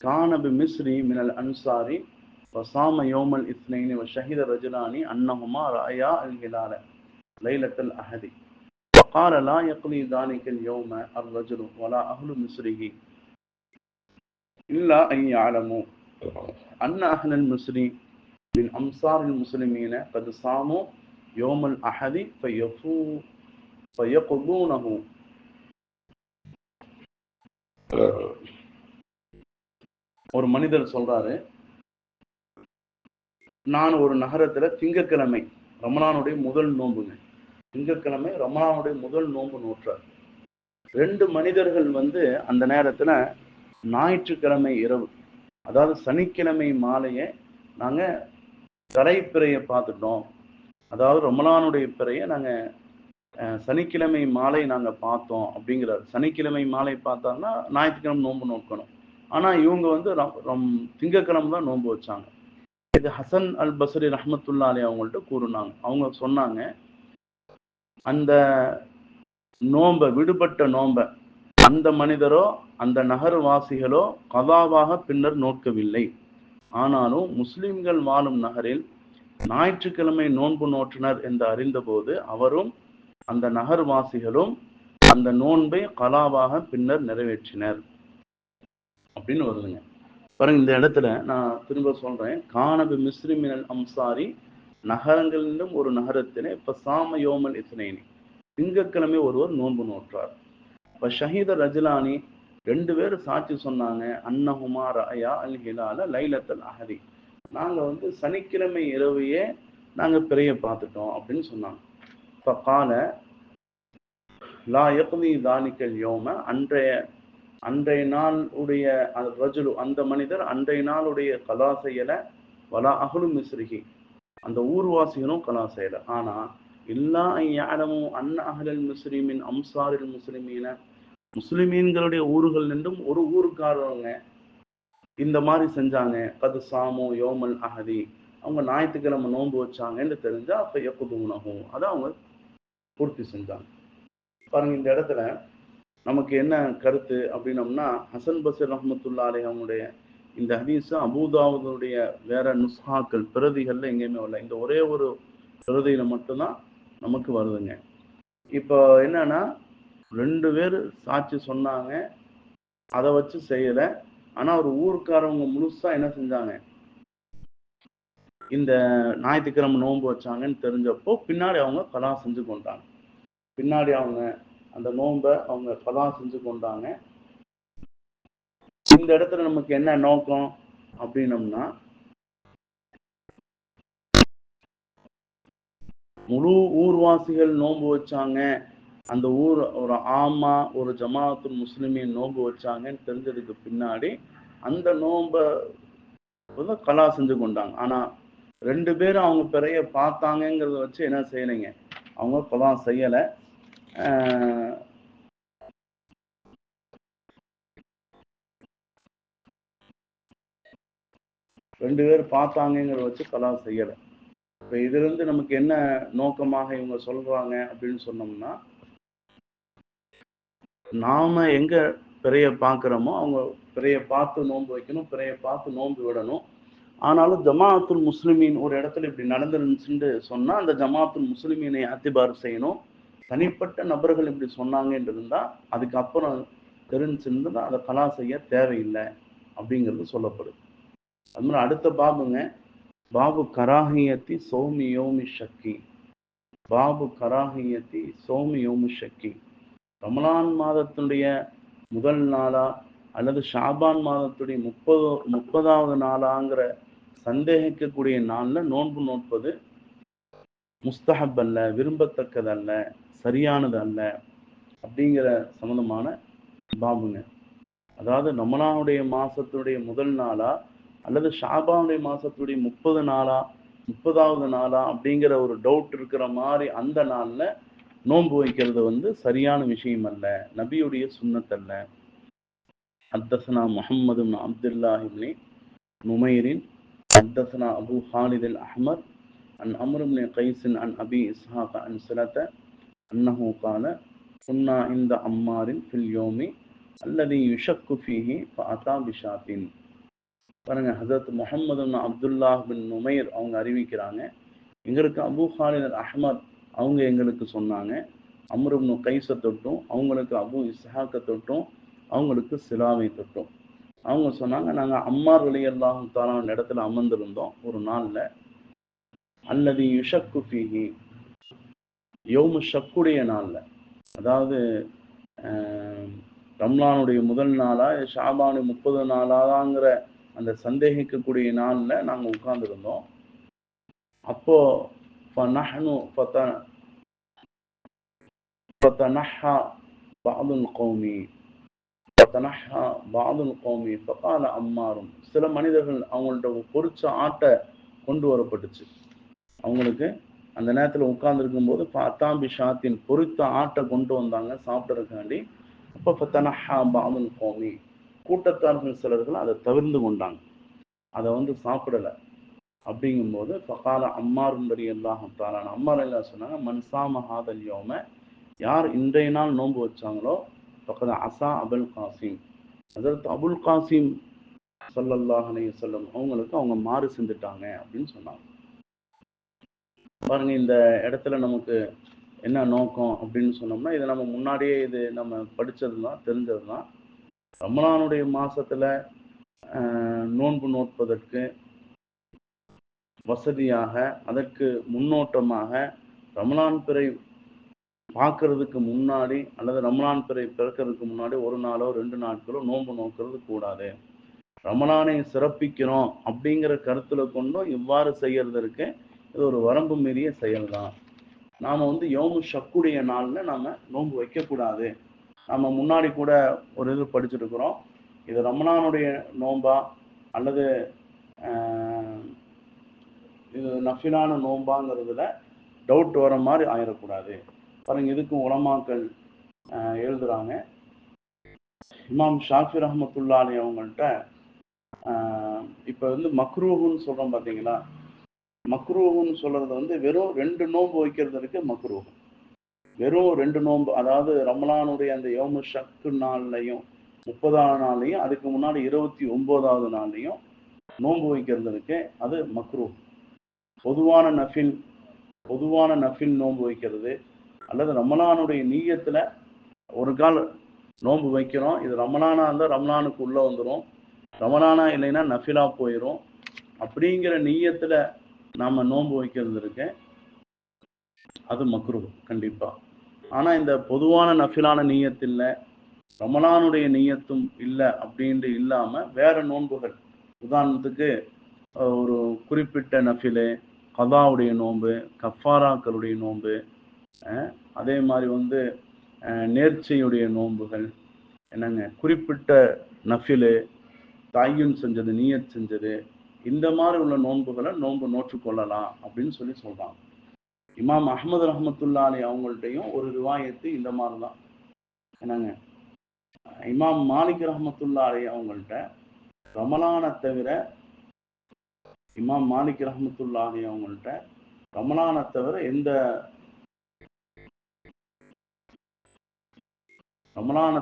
கான பிமிஸ்ரி மினல் அன்சாரி வசாம யௌமல் இஸ்னைனி வஷஹித ரஜுலானி அன்னஹுமா ரஅயா அல்-ஹிலால லைலத்துல் அஹதி وقال لا يقضي ذلك اليوم الرجل ولا أهل مصره إلا أن يعلموا أن أهل المصر من أمصار المسلمين قد صاموا يوم الأحد فيقضونه. ஒரு மனிதர் சொல்றாரு, நான் ஒரு நகரத்துல திங்கட்கிழமை ரமலானுடைய முதல் நோன்புங்க, திங்கட்கிழமை ரமலானுடைய முதல் நோன்பு நோற்றார். 2 மனிதர்கள் வந்து அந்த நேரத்துல ஞாயிற்றுக்கிழமை இரவு, அதாவது சனிக்கிழமை மாலையே நாங்க தலைப்பிறையை பார்த்துட்டோம், அதாவது ரமலானுடைய பிறையை நாங்க சனிக்கிழமை மாலை நாங்க பார்த்தோம் அப்படிங்கிறார். சனிக்கிழமை மாலை பார்த்தோம்னா ஞாயிற்றுக்கிழமை நோன்பு நோக்கணும். ஆனா இவங்க வந்து திங்கக்கிழமை தான் நோன்பு வச்சாங்க. இது ஹசன் அல் பஸ்ரி ரஹ்மத்துல்லாஹி அலைஹி அவங்கள்ட்ட கூறுனாங்க. அவங்க சொன்னாங்க, அந்த நோன்ப, விடுபட்ட நோன்ப அந்த மனிதரோ அந்த நகர்வாசிகளோ கதாவாக பின்னர் நோக்கவில்லை. ஆனாலும் முஸ்லிம்கள் வாழும் நகரில் ஞாயிற்றுக்கிழமை நோன்பு நோற்றனர் என்று அறிந்தபோது அவரும் அந்த நகர்வாசிகளும் அந்த நோன்பை கலாவாக பின்னர் நிறைவேற்றினர் அப்படின்னு வருதுங்க. பாருங்க, இந்த இடத்துல நான் திரும்ப சொல்றேன், கானபி மிஸ்ரிமினல் அம்சாரி, நகரங்களிலும் ஒரு நகரத்திலே இப்ப சாம யோமல் இஸ்னைனி, திங்கட்கிழமை ஒருவர் நோன்பு நோற்றார். இப்ப ஷஹீத ரஜிலானி 2 பேர் சாட்சி சொன்னாங்க, அன்னஹுமா ரஅயா அல் ஹிலால லைலத்தல் அஹதி, நாங்க வந்து சனிக்கிழமை இரவையே நாங்க பிறைய பார்த்துட்டோம் அப்படின்னு சொன்னாங்க. இப்ப கால லா யக்தி தானிக்கல் யோம, அன்றைய நாள் உடைய ரஜுலு, அந்த மனிதர் அன்றைய நாளுடைய கலா செய்யல, வலா அஹ்லு மிஸ்ரிஹி, அந்த ஊர்வாசிகளும் கலா செய்யல. ஆனா இல்லா யாலமும் அன்ன அஹ்லல் முஸ்லிமின் அம்சாரில் முஸ்லிமீன, முஸ்லிமீன்களுடைய ஊர்கள் நின்றும் ஒரு ஊருக்காரவங்க இந்த மாதிரி செஞ்சாங்க. கது சாமோ யோமல் அஹதி, அவங்க ஞாயிற்றுக்கிழமை நோன்பு வச்சாங்கன்னு தெரிஞ்சா அப்ப எப்பதுனகும், அதை அவங்க பூர்த்தி செஞ்சாங்க. பாருங்க, இந்த இடத்துல நமக்கு என்ன கருத்து அப்படின்னம்னா, ஹசன் பஸ்ர் ரஹ்மத்துல்லாஹி அலைஹி அவங்களுடைய இந்த ஹதீஸ் அபூதாவுடைய வேற நுஸ்ஹாக்கள் பிரதிகள்ல எங்கேயுமே வரல. இந்த ஒரே ஒரு பிரதியில மட்டும்தான் நமக்கு வருதுங்க. இப்போ என்னன்னா, 2 பேர் சாட்சி சொன்னாங்க, அதை வச்சு செய்யல. ஆனா ஒரு ஊருக்காரவங்க முழுசா என்ன செஞ்சாங்க, இந்த ஞாயிற்றுக்கிழமை நோன்பு வச்சாங்கன்னு தெரிஞ்சப்போ பின்னாடி அவங்க கலா செஞ்சு கொண்டாங்க. பின்னாடி அவங்க அந்த நோன்பை அவங்க கலா செஞ்சு கொண்டாங்க. இந்த இடத்துல நமக்கு என்ன நோக்கம் அப்படின்னம்னா, முழு ஊர்வாசிகள் நோன்பு வச்சாங்க, அந்த ஊர் ஒரு ஆமா ஒரு ஜமாஅத்துல் முஸ்லிமீன் நோன்பு வச்சாங்கன்னு தெரிஞ்சதுக்கு பின்னாடி அந்த நோன்பை வந்து கலா செஞ்சு கொண்டாங்க. ஆனா 2 பேரும் அவங்க பிறைய பார்த்தாங்கிறத வச்சு என்ன செய்யலைங்க, அவங்க கலா செய்யலை. 2 பேர் பார்த்தாங்கிறத வச்சு கலா செய்யலை. இப்போ இதுலேருந்து நமக்கு என்ன நோக்கமாக இவங்க சொல்றாங்க அப்படின்னு சொன்னோம்னா, நாம எங்க பிறைய பார்க்குறோமோ அவங்க பிறைய பார்த்து நோன்பு வைக்கணும், பிறைய பார்த்து நோன்பு விடணும். ஆனாலும் ஜமாஅத்துல் முஸ்லிமீன் ஒரு இடத்துல இப்படி நடந்துருந்துச்சுன்னு சொன்னா அந்த ஜமாஅத்துல் முஸ்லிமீனை அத்திபார் செய்யணும். தனிப்பட்ட நபர்கள் இப்படி சொன்னாங்கன்னு இருந்தா அதுக்கப்புறம் தெரிஞ்சிருந்தா அதை கலா செய்ய தேவையில்லை அப்படிங்கிறது சொல்லப்படுது. அது மாதிரி அடுத்த பாபுங்க, பாபு கராஹியத்தி சௌமி யோமி ஷக்கி, பாபு கராஹியத்தி சௌமி யோமி ஷக்கி, ரமலான் மாதத்துடைய முதல் நாளா அல்லது ஷாபான் மாதத்துடைய 30வது நாளாங்கிற சந்தேகிக்கக்கூடிய நாள்ல நோன்பு நோட்பது முஸ்தஹப் அல்ல, விரும்பத்தக்கதல்ல, சரியானது அல்ல அப்படிங்கிற சம்பந்தமான பாபுங்க. அதாவது ரமலானுடைய மாசத்துடைய முதல் நாளா அல்லது ஷாபானுடைய மாசத்துடைய 30வது நாளா அப்படிங்கிற ஒரு டவுட் இருக்கிற மாதிரி அந்த நாள்ல நோன்பு வைக்கிறது வந்து சரியான விஷயம் அல்ல, நபியுடைய சுன்னத் அல்ல. ஹத்தஸனா முஹம்மது இப்னு அப்துல்லாஹ் இப்னு நுமைரின் ஹத்தஸனா அபூ ஹாலித் அல் அஹ்மர் அன் அம்ர் இப்னு கைஸ் அன் அபி இஸ்ஹாக் அன் ஸலத அன்னஹு கால குன்னா இந்த அம்மாரின் ஃபில் யோமி அல்லதி யுஷக்கு ஃபீஹி ஃபஅதா பிஷாத்தின். பாருங்க, ஹஜரத் முஹம்மது இப்னு அப்துல்லாஹ் பின் நுமைர் அவங்க அறிவிக்கிறாங்க, எங்களுக்கு அபூ ஹாலித் அல் அஹ்மர் அவங்க எங்களுக்கு சொன்னாங்க, அம்ர் இப்னு கைஸை தொட்டும் அவங்களுக்கு அபூ இஸ்ஹாக்கை தொட்டும் அவங்களுக்கு சிலாவை தொட்டும் அவங்க சொன்னாங்க, நாங்க அம்மார் ரலியல்லாஹு தஆலா இடத்துல அமர்ந்திருந்தோம் ஒரு நாள்ல, அல்லது யுஷக்கு ஃபீஹி, யௌமு ஷக்குடைய நாள்ல, அதாவது ரம்லானுடைய முதல் நாளா ஷாபானு 30 நாளாங்கிற அந்த சந்தேகிக்கக்கூடிய நாள்ல நாங்க உட்கார்ந்துருந்தோம். அப்போ ஃபநஹ்னு ஃபதனஹா பஅதுல் கௌமி ஃபதனஹா பஅதுல் கௌமி ஃபகால அம்மாரும், சில மனிதர்கள் அவங்கள்ட்ட பொரிச்ச ஆட்டை கொண்டு வரப்பட்டுச்சு. அவங்களுக்கு அந்த நேரத்தில் உட்கார்ந்துருக்கும் போது ஃபஅதாபி ஷாத்தின், பொரித்த ஆட்டை கொண்டு வந்தாங்க சாப்பிட்றதுக்காண்டி. அப்போ ஃபதனஹா பஅதுல் கௌமி, கூட்டத்தார்கள் சிலர்கள் அதை தவிர்ந்து கொண்டாங்க, அதை வந்து சாப்பிடலை. அப்படிங்கும்போது ஃபகால அம்மார் ரலியல்லாஹு தஆலா அம்மார் எல்லாம் சொன்னாங்க, மன்சாம ஹாதல் யௌம, யார் இன்றைய நாள் நோன்பு வச்சாங்களோ ஃபகத் அஸா அபுல் காசிம், அதற்கு அபுல் காசிம் ஸல்லல்லாஹு அலைஹி வஸல்லம் அவங்களுக்கு அவங்க மாறு செஞ்சுட்டாங்க அப்படின்னு சொன்னாங்க. பாருங்க, இந்த இடத்துல நமக்கு என்ன நோக்கம் அப்படின்னு சொன்னோம்னா, இதை நம்ம முன்னாடியே இது நம்ம படிச்சது தான், தெரிஞ்சது தான். ரமலானுடைய மாசத்துல நோன்பு நோட்பதற்கு வசதியாக, அதற்கு முன்னோட்டமாக ரமலான் பிறை பார்க்கறதுக்கு முன்னாடி அல்லது ரமலான் பிறை பிறக்கிறதுக்கு முன்னாடி ஒரு நாளோ 2 நாட்களோ நோன்பு நோக்கிறது கூடாது. ரமலானை சிறப்பிக்கிறோம் அப்படிங்கிற கருத்துல கொண்டும் இவ்வாறு செய்யறதற்கு இது ஒரு வரம்பு மீறிய செயல் தான். நாம வந்து யௌமு ஷக்குடைய நாள்ல நாம நோன்பு வைக்கக்கூடாது. நம்ம முன்னாடி கூட ஒரு இது படிச்சுட்டு இருக்கிறோம், இது ரமலானுடைய நோன்பா அல்லது இது நஃபிலான நோன்பாங்கிறதுல டவுட் வர மாதிரி ஆயிடக்கூடாது. பாருங்க, இதுக்கும் உலமாக்கள் எழுதுறாங்க. இமாம் ஷாஃபி ரஹ்மத்துல்லாஹி அவங்கள்ட்ட இப்போ வந்து மக்ரூஹுன்னு சொல்றோம் பார்த்தீங்களா, மக்ரூஹுன்னு சொல்றது வந்து வெறும் 2 நோன்பு வைக்கிறது இருக்கு மக்ரூஹ். வெறும் 2 நோன்பு, அதாவது ரமலானுடைய அந்த யௌமு ஷக்கு நாள்லையும் 30ஆவது நாள்லையும் அதுக்கு முன்னாடி 29ஆவது நாள்லையும் நோன்பு வைக்கிறது இருக்கு, அது மக்ரூஹ். பொதுவான நஃபில் நோன்பு வைக்கிறது அல்லது ரமலானுடைய நீயத்துல ஒரு கால் நோன்பு வைக்கிறோம், இது ரமலானா இருந்தால் ரமலானுக்கு உள்ள வந்துடும், ரமலானா இல்லைன்னா நஃபிலா போயிடும், அப்படிங்கிற நீயத்துல நாம நோன்பு வைக்கிறது இருக்கு, அது மக்ரூஹ் கண்டிப்பா. ஆனா இந்த பொதுவான நஃபிலான நீயத்து இல்லை, ரமலானுடைய நீயத்தும் இல்லை அப்படின்ட்டு இல்லாம வேற நோன்புகள், உதாரணத்துக்கு ஒரு குறிப்பிட்ட நஃபிலு, கதாவுடைய நோன்பு, கஃபாராக்களுடைய நோன்பு, அதே மாதிரி வந்து நேர்ச்சையுடைய நோன்புகள், என்னங்க குறிப்பிட்ட நஃபிலு, தாயுன் செஞ்சது, நீயத் செஞ்சது, இந்த மாதிரி உள்ள நோன்புகளை நோன்பு நோற்றுக்கொள்ளலாம் அப்படின்னு சொல்லி சொல்றாங்க. இமாம் அஹ்மது ரஹ்மத்துல்லாஹி அவங்கள்ட்டையும் ஒரு ரிவாயத்து இந்த மாதிரி தான். என்னங்க, இமாம் மாலிக் ரஹ்மத்துல்லாஹி அவங்கள்ட்ட ரமலானை தவிர, இமாம் மாலிக் ரஹ்மத்துல்லாஹி அவங்கள்ட்ட ரமலானை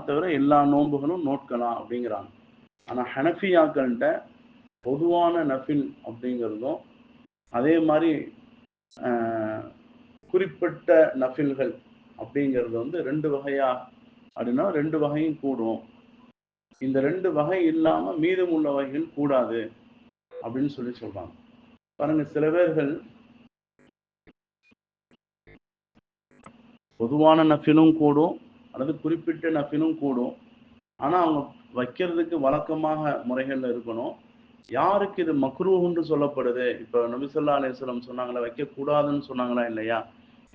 தவிர எல்லா நோன்புகளும் நோட்கலாம் அப்படிங்கிறாங்க. ஆனா ஹனஃபியாக்கள்கிட்ட பொதுவான நஃபில் அப்படிங்கிறதும் அதே மாதிரி குறிப்பிட்ட நஃபில்கள் அப்படிங்கிறது வந்து 2 வகையா அப்படின்னா 2 வகையும் கூடும், இந்த 2 வகை இல்லாம மீதம் உள்ள வகைகள் கூடாது அப்படின்னு சொல்லி சொல்றாங்க. பாருங்க, சில பேர்கள் பொதுவான நஃபிலும் கூடும் அல்லது குறிப்பிட்ட நஃபிலும் கூடும், ஆனா அவங்க வைக்கிறதுக்கு வழக்கமாக முறைகள்ல இருக்கணும். யாருக்கு இது மக்ரூஹ்னு சொல்லப்படுது, இப்ப நபி ஸல்லல்லாஹு அலைஹி வஸல்லம் சொன்னாங்களா வைக்கக்கூடாதுன்னு சொன்னாங்களா இல்லையா,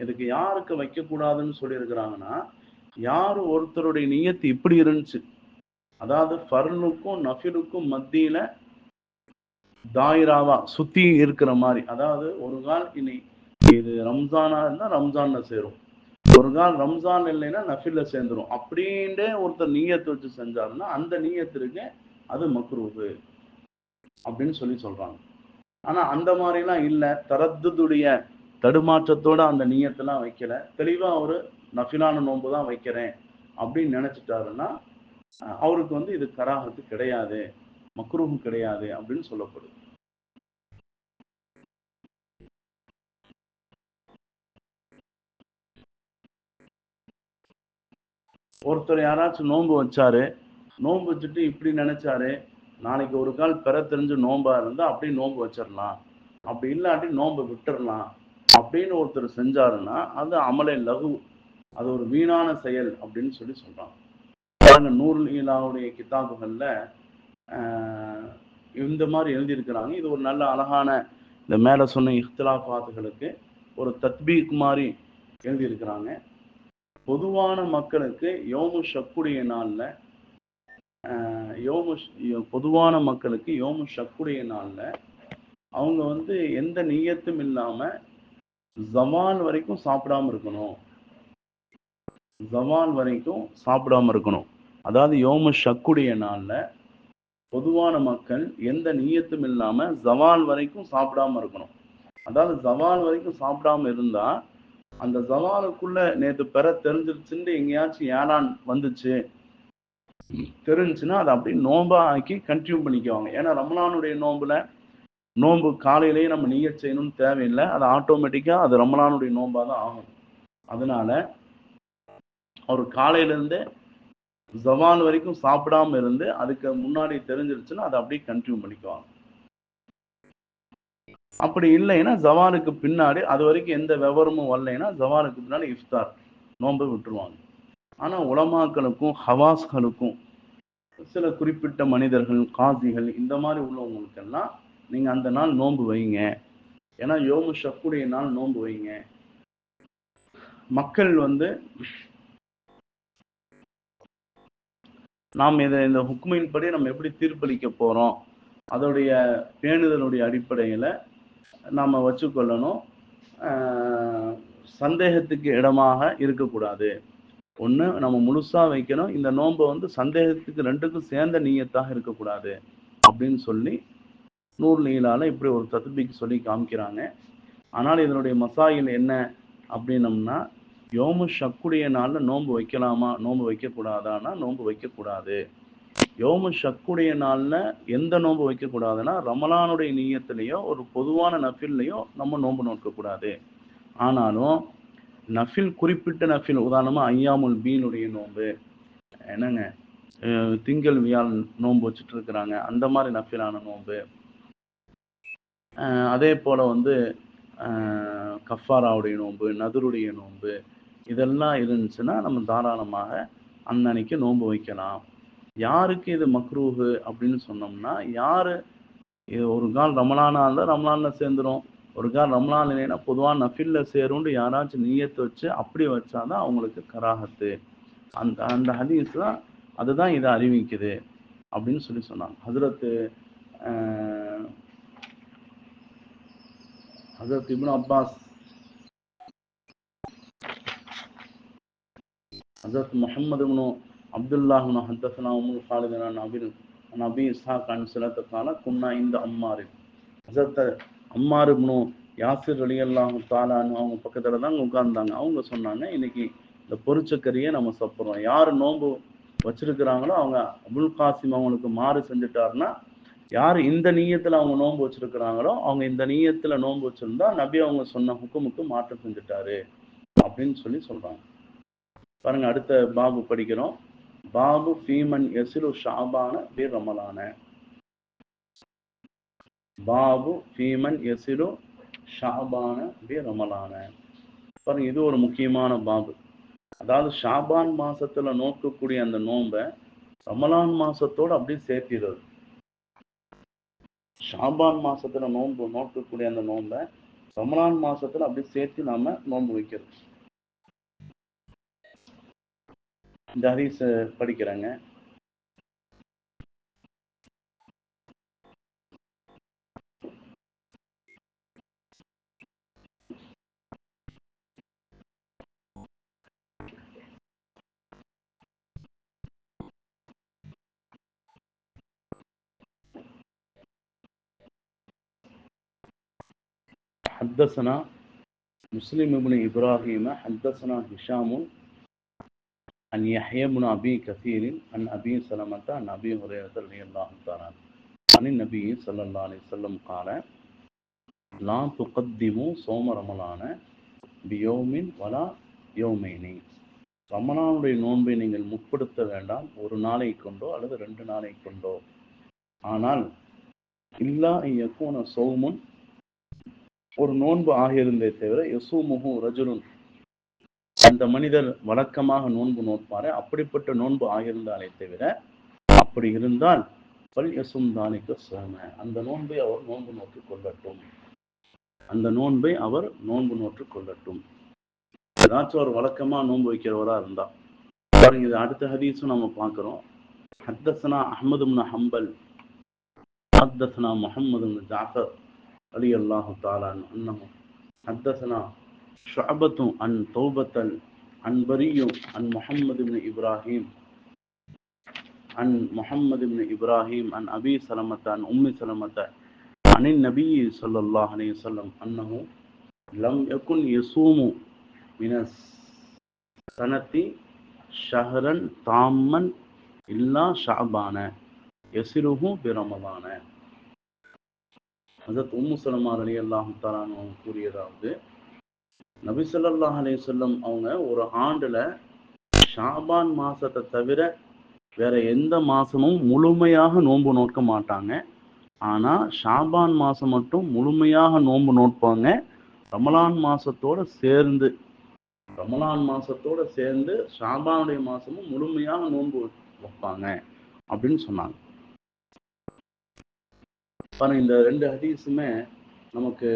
இதுக்கு யாருக்கு வைக்கக்கூடாதுன்னு சொல்லி இருக்கிறாங்கன்னா, யாரு ஒருத்தருடைய நியத்து இப்படி இருந்துச்சு, அதாவது ஃபர்லுக்கும் நஃபிலுக்கும் மத்தியில தாயிராவா சுத்தி இருக்கிற மாதிரி, அதாவது ஒரு கால் இனி இது ரம்ஜானா இருந்தா ரம்ஜான்ல சேரும், ஒரு கால் ரம்ஜான் இல்லைன்னா நஃபில்ல சேர்ந்துரும், அப்படின்ட்டு ஒருத்தர் நீயத்து வச்சு செஞ்சாருன்னா அந்த நீயத்திற்கு அது மக்ரூஹ் அப்படின்னு சொல்லி சொல்றாங்க. ஆனா அந்த மாதிரிலாம் இல்லை, தரத்துடைய தடுமாற்றத்தோட அந்த நீயத்தெல்லாம் வைக்கல, தெளிவா அவரு நஃபிலான நோன்பு தான் வைக்கிறேன் அப்படின்னு நினைச்சிட்டாருன்னா அவருக்கு வந்து இது கராஹத்து கிடையாது, மக்ரூஹ் கிடையாது அப்படின்னு சொல்லப்படுது. ஒருத்தர் யாராச்சும் நோன்பு வச்சாரு, நோன்பு வச்சுட்டு இப்படி நினைச்சாரு, நாளைக்கு ஒரு கால் பெற தெரிஞ்சு நோன்பா இருந்தா அப்படி நோன்பு வச்சிடலாம், அப்படி இல்லாட்டி நோன்பு விட்டுறலாம் அப்படின்னு ஒருத்தர் செஞ்சாருன்னா அது அமலே லகு, அது ஒரு வீணான செயல் அப்படின்னு சொல்லி சொல்றாங்க. பாருங்க, நூருல் ஈலாவுடைய கிதாபுகள்ல இந்த மாதிரி எழுதியிருக்கிறாங்க. இது ஒரு நல்ல அழகான, இந்த மேல சொன்ன இஃப்திலாஃபாத்துகளுக்கு ஒரு தத்பீக் மாதிரி எழுதியிருக்கிறாங்க. பொதுவான மக்களுக்கு யோமு ஷக்குடைய நாள்ல பொதுவான மக்களுக்கு யோமு ஷக்குடைய நாள்ல அவங்க வந்து எந்த நியத்தும் இல்லாம ஜவால் வரைக்கும் சாப்பிடாம இருக்கணும், ஜவால் வரைக்கும் சாப்பிடாம இருக்கணும். அதாவது யோமு ஷக்குடைய நாள்ல பொதுவான மக்கள் எந்த நியத்தும் இல்லாம ஜவால் வரைக்கும் சாப்பிடாம இருக்கணும். அதாவது ஜவால் வரைக்கும் சாப்பிடாம இருந்தா அந்த ஜவாலுக்குள்ள நேத்து தெரிஞ்சிருச்சுன்னு எங்கேயாச்சும் ஏலான் வந்துச்சு தெரிஞ்சுன்னா அதை அப்படியே நோன்பா ஆக்கி கண்டினியூ பண்ணிக்குவாங்க. ஏன்னா ரமலானுடைய நோன்பு காலையிலேயே நம்ம நியத் செய்யணும்னு தேவையில்லை. அது ஆட்டோமேட்டிக்கா அது ரமலானுடைய நோன்பா தான் ஆகும். அதனால அவர் காலையில இருந்து ஜவால் வரைக்கும் சாப்பிடாம இருந்து அதுக்கு முன்னாடி தெரிஞ்சிருச்சுன்னா அதை அப்படியே கண்டினியூ பண்ணிக்குவாங்க. அப்படி இல்லைன்னா ஜவாலுக்கு பின்னாடி அது வரைக்கும் எந்த விவரமும் வரலைன்னா ஜவாலுக்கு பின்னாடி இஃப்தார் நோன்பு விட்டுருவாங்க. ஆனா உலமாக்களுக்கும் ஹவாஸ்களுக்கும் சில குறிப்பிட்ட மனிதர்கள் காசிகள் இந்த மாதிரி உள்ளவங்களுக்கெல்லாம் நீங்க அந்த நாள் நோன்பு வைங்க. ஏன்னா யோமு ஷக்குடைய நாள் நோன்பு வைங்க. மக்கள் நாம் இந்த ஹுக்குமின் படி நம்ம எப்படி தீர்ப்பளிக்க போறோம் அதோடைய பேணுதலுடைய அடிப்படையில நாம வச்சுக்கொள்ளணும். சந்தேகத்துக்கு இடமாக இருக்கக்கூடாது. ஒண்ணு நம்ம முழுசா வைக்கணும். இந்த நோன்பை சந்தேகத்துக்கு ரெண்டுக்கும் சேர்ந்த நீயத்தாக இருக்கக்கூடாது அப்படின்னு சொல்லி நூறு நீளால இப்படி ஒரு தத்பீக்கு சொல்லி காமிக்கிறாங்க. ஆனால் இதனுடைய மசாயில் என்ன அப்படின்னம்னா யோமு ஷக்குடைய நாள்ல நோன்பு வைக்கலாமா நோன்பு வைக்கக்கூடாதான்னா நோன்பு வைக்கக்கூடாது. யோமு ஷக்குடைய நாள்ல எந்த நோன்பு வைக்கக்கூடாதுன்னா ரமலானுடைய நீயத்திலேயோ ஒரு பொதுவான நஃபில்லையோ நம்ம நோன்பு நோக்கக்கூடாது. ஆனாலும் நஃபில் குறிப்பிட்ட நஃபில் உதாரணமா ஐயாமுல் பீனுடைய நோன்பு என்னங்க திங்கள் வியாழ் நோன்பு வச்சுட்டு இருக்கிறாங்க அந்த மாதிரி நஃபிலான நோன்பு, அதே போல கஃபாராவுடைய நோன்பு நதுருடைய நோன்பு இதெல்லாம் இருந்துச்சுன்னா நம்ம தாராளமாக அன்னன்னைக்கு நோன்பு வைக்கலாம். யாருக்கு இது மக்ரூஹு அப்படின்னு சொன்னோம்னா யாரு இது ஒரு கால் ரமலானா இருந்தால் ரமலான்ல சேர்ந்துடும், ஒரு கால் ரமலான் இல்லைன்னா பொதுவாக நஃபில்ல சேரும்னு யாராச்சும் நீயத்தை வச்சு அப்படி வச்சாதான் அவங்களுக்கு கராகத்து. அந்த அந்த ஹதீஸ் தான் அதுதான் இதை அறிவிக்குது அப்படின்னு சொல்லி சொன்னாங்க. ஹஜரத் இப்னு அப்பாஸ் ஹஜரத் முஹம்மது இப்னு அப்துல்லாஹ் இப்னு ஹத்தஸனா உம்மு காலித் நபி இஸ்ஹாக் அன் ஸலத்து கால குன்னா இந்த அம்மார் ஹஜரத் அம்மார் இப்னு யாசிர் ரலியல்லாஹு தஆலா அவங்க பக்கத்துல தான் உட்கார்ந்தாங்க. அவங்க சொன்னாங்க இன்னைக்கு இந்த பொரிச்சக்கறியை நம்ம சாப்பிட்றோம். யார் நோன்பு வச்சிருக்கிறாங்களோ அவங்க அபுல் காசிம் அவங்களுக்கு மாறு செஞ்சுட்டாருன்னா யார் இந்த நீயத்துல அவங்க நோன்பு வச்சிருக்கிறாங்களோ அவங்க இந்த நீயத்துல நோன்பு வச்சிருந்தா நபி அவங்க சொன்ன ஹுக்குமுக்கு மாற்றம் செஞ்சுட்டாரு அப்படின்னு சொல்லி சொல்றாங்க. பாருங்க அடுத்த பாபு படிக்கிறோம். பாபு ஃபீமன் யசிலு ஷாபான பி ரமலான. பாபு ஃபீமன் யசிலு ஷாபான பி ரமலான. பாருங்க இது ஒரு முக்கியமான பாபு. அதாவது ஷாபான் மாசத்துல நோக்கக்கூடிய அந்த நோன்பை ரமலான் மாசத்தோடு அப்படியே சேர்த்திடுறது. ஷாபான் மாசத்துல நோக்கக்கூடிய அந்த நோன்பை ரமலான் மாசத்துல அப்படியே சேர்த்து நாம நோன்பு வைக்கிறது. இந்த ஹதீஸ் படிக்கிறேங்க. حدثنا مسلم بن إبراهيم حدثنا هشام عن يحيى بن أبي كثير عن أبي سلمة عن أبي هريرة رضي الله تعالى عن النبي صلى الله عليه وسلم قال لا تقدموا صوم رمضان بيوم ولا يومين. ரமலானுடைய நோன்பை நீங்கள் முற்படுத்த வேண்டாம் ஒரு நாளை கொண்டோ அல்லது 2 நாளை கொண்டோ. ஆனால் இல்லா யக்கூன சௌமுன் ஒரு நோன்பு ஆகியிருந்தே தவிர யசூமுஹு ரஜுலுன் அந்த மனிதர் வழக்கமாக நோன்பு நோட்பாரு அப்படிப்பட்ட நோன்பு ஆகியிருந்தாலே தவிர அப்படி இருந்தால் பல் யசும் தானிக்கு சோம அந்த நோன்பை அவர் நோன்பு நோற்று கொள்ளட்டும். அந்த நோன்பை அவர் நோன்பு நோற்று கொள்ளட்டும். ஏதாச்சும் ஒரு வழக்கமா நோன்பு வைக்கிறவரா இருந்தா பாருங்க. இது அடுத்த ஹதீஸும் நம்ம பார்க்கிறோம். ஹத்தஸனா அஹ்மது இப்னு ஹம்பல் ஹத்தஸனா முஹம்மது இப்னு ஜாஃபர் ரலியல்லாஹு தஆலா அன்ஹு ஹத்தஸனா ஷுஅபத்து அன் தௌபத்தல் அன் பரியு அன் முஹம்மது இப்னு இப்ராஹிம் عن محمد بن إبراهيم عن أبي سلمة عن أم سلمة عن النبي صلى الله عليه وسلم أنه لم يكن يصوم من السنة شهرا تاما إلا شعبان يسره برمضان. ஹஜ்ரத் உம்மு சலமா ரலியல்லாஹு தஆலா அவங்க கூறியதாவது, நபி ஸல்லல்லாஹு அலைஹி வஸல்லம் அவங்க ஒரு ஆண்டுல ஷாபான் மாசத்தை தவிர வேற எந்த மாசமும் முழுமையாக நோன்பு நோக்க மாட்டாங்க. ஆனா ஷாபான் மாசம் மட்டும் முழுமையாக நோன்பு நோட்பாங்க. ரமலான் மாசத்தோட சேர்ந்து ஷாபானுடைய மாசமும் முழுமையாக நோன்பு வைப்பாங்க அப்படின்னு சொன்னாங்க. பாருங்க, இந்த ரெண்டு ஹதீஸுமே நமக்கு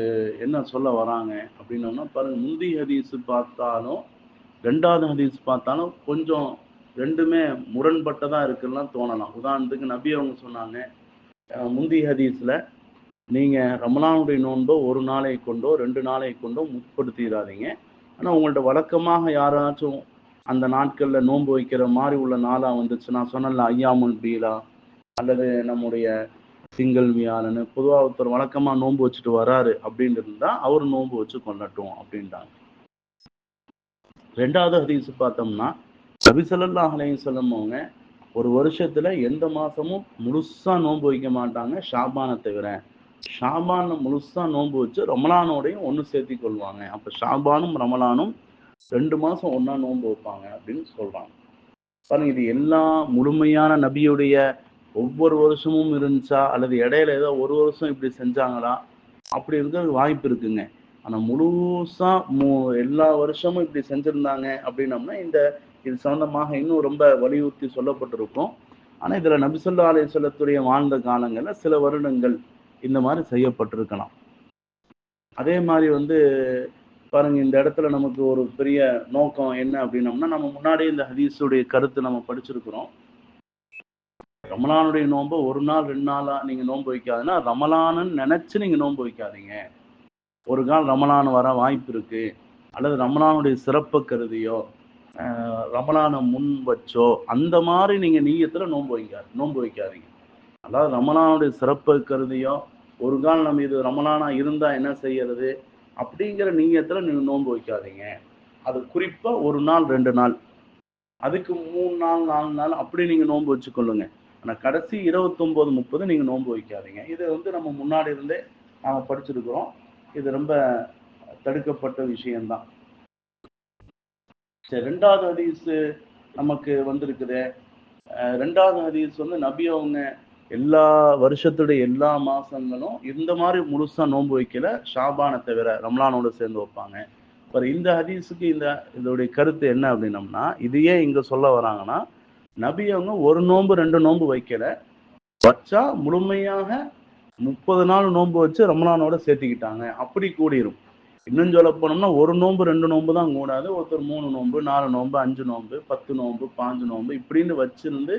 என்ன சொல்ல வராங்க அப்படின்னோம்னா, பாருங்க, முந்தி ஹதீஸ் பார்த்தாலும் ரெண்டாவது ஹதீஸ் பார்த்தாலும் கொஞ்சம் ரெண்டுமே முரண்பட்டதா இருக்குலாம் தோணலாம். உதாரணத்துக்கு நபி அவங்க சொன்னாங்க, முந்தி ஹதீஸ்ல நீங்க ரமலானுடைய நோன்போ ஒரு நாளை கொண்டோ 2 நாளை கொண்டோ முற்படுத்திடாதீங்க. ஆனா உங்கள்ட்ட வழக்கமாக யாராச்சும் அந்த நாட்கள்ல நோன்பு வைக்கிற மாதிரி உள்ள நாளா வந்துச்சு, நான் சொன்னல ஐயாமுல் பீலா அல்லது நம்முடைய திங்கள் வியாழன்னு பொதுவாக ஒருத்தர் வழக்கமா நோன்பு வச்சுட்டு வராரு அப்படின்னு இருந்தா அவர் நோன்பு வச்சு கொள்ளட்டும் அப்படின்ட்டாங்க. ரெண்டாவது ஹதீஸ் பார்த்தோம்னா, நபி ஸல்லல்லாஹு அலைஹி வஸல்லம் அவங்க ஒரு வருஷத்துல எந்த மாசமும் முழுசா நோன்பு வைக்க மாட்டாங்க ஷாபானை தவிர. ஷாபான முழுசா நோன்பு வச்சு ரமலானோடையும் ஒன்று சேர்த்தி கொள்வாங்க. அப்ப ஷாபானும் ரமலானும் 2 மாசம் ஒன்னா நோன்பு வைப்பாங்க அப்படின்னு சொல்றாங்க. பாருங்க, இது எல்லா முழுமையான நபியுடைய ஒவ்வொரு வருஷமும் இருந்துச்சா அல்லது இடையில ஏதோ ஒரு வருஷம் இப்படி செஞ்சாங்களா அப்படி இருக்கிறது வாய்ப்பு இருக்குங்க. ஆனா முழுசா எல்லா வருஷமும் இப்படி செஞ்சிருந்தாங்க அப்படின்னம்னா இது சம்பந்தமாக இன்னும் ரொம்ப வலியுறுத்தி சொல்லப்பட்டிருக்கும். ஆனா இதுல நபி ஸல்லல்லாஹு அலைஹி வஸல்லத்துடைய வாழ்ந்த காலங்கள்ல சில வருடங்கள் இந்த மாதிரி செய்யப்பட்டிருக்கலாம். அதே மாதிரி பாருங்க, இந்த இடத்துல நமக்கு ஒரு பெரிய நோக்கம் என்ன அப்படின்னம்னா, நம்ம முன்னாடி இந்த ஹதீஸுடைய கருத்து நம்ம படிச்சிருக்கிறோம். ரமலானுடைய நோன்பு ஒரு நாள் 2 நாளா நீங்க நோன்பு வைக்காதுன்னா ரமலான்னு நினைச்சு நீங்க நோன்பு வைக்காதீங்க. ஒரு கால் ரமலான் வர வாய்ப்பு இருக்கு, அல்லது ரமலானுடைய சிறப்பு கருதியோ ரமலானை முன் வச்சோ அந்த மாதிரி நீங்க நீயத்துல நோன்பு வைக்காதீங்க. அதாவது ரமலானுடைய சிறப்பு கருதியோ ஒரு கால் நம்ம இது ரமலானா இருந்தா என்ன செய்யறது அப்படிங்கிற நீயத்துல நீங்க நோன்பு வைக்காதீங்க. அது குறிப்பா ஒரு நாள் 2 நாள், அதுக்கு 3 நாள் 4 நாள் அப்படி நீங்க நோன்பு வச்சுக்கொள்ளுங்க. ஆனா கடைசி 29 30 நீங்க நோன்பு வைக்காதீங்க. இது நம்ம முன்னாடி இருந்தே நாம படிச்சிருக்கிறோம். இது ரொம்ப தடுக்கப்பட்ட விஷயம்தான். சரி, ரெண்டாவது ஹதீஸ் நமக்கு வந்திருக்குது. ரெண்டாவது ஹதீஸ் நபி அவங்க எல்லா வருஷத்துடைய எல்லா மாசங்களும் இந்த மாதிரி முழுசா நோன்பு வைக்கல, ஷாபானை தவிர ரம்லானோட சேர்ந்து வைப்பாங்க. இந்த ஹதீஸுக்கு இதோடைய கருத்து என்ன அப்படின்னம்னா, இதையே இங்க சொல்ல வராங்கன்னா, நபி அவங்க ஒரு நோன்பு 2 நோன்பு வைக்கல, வச்சா முழுமையாக 30 நாள் நோன்பு வச்சு ரமலானோட சேர்த்துக்கிட்டாங்க. அப்படி கூடிரும். இன்னும் சொல்ல போனோம்னா ஒரு நோன்பு 2 நோன்பு தான் கூடாது. ஒருத்தர் 3 நோன்பு 4 நோன்பு 5 நோன்பு 10 நோன்பு 15 நோன்பு இப்படின்னு வச்சிருந்து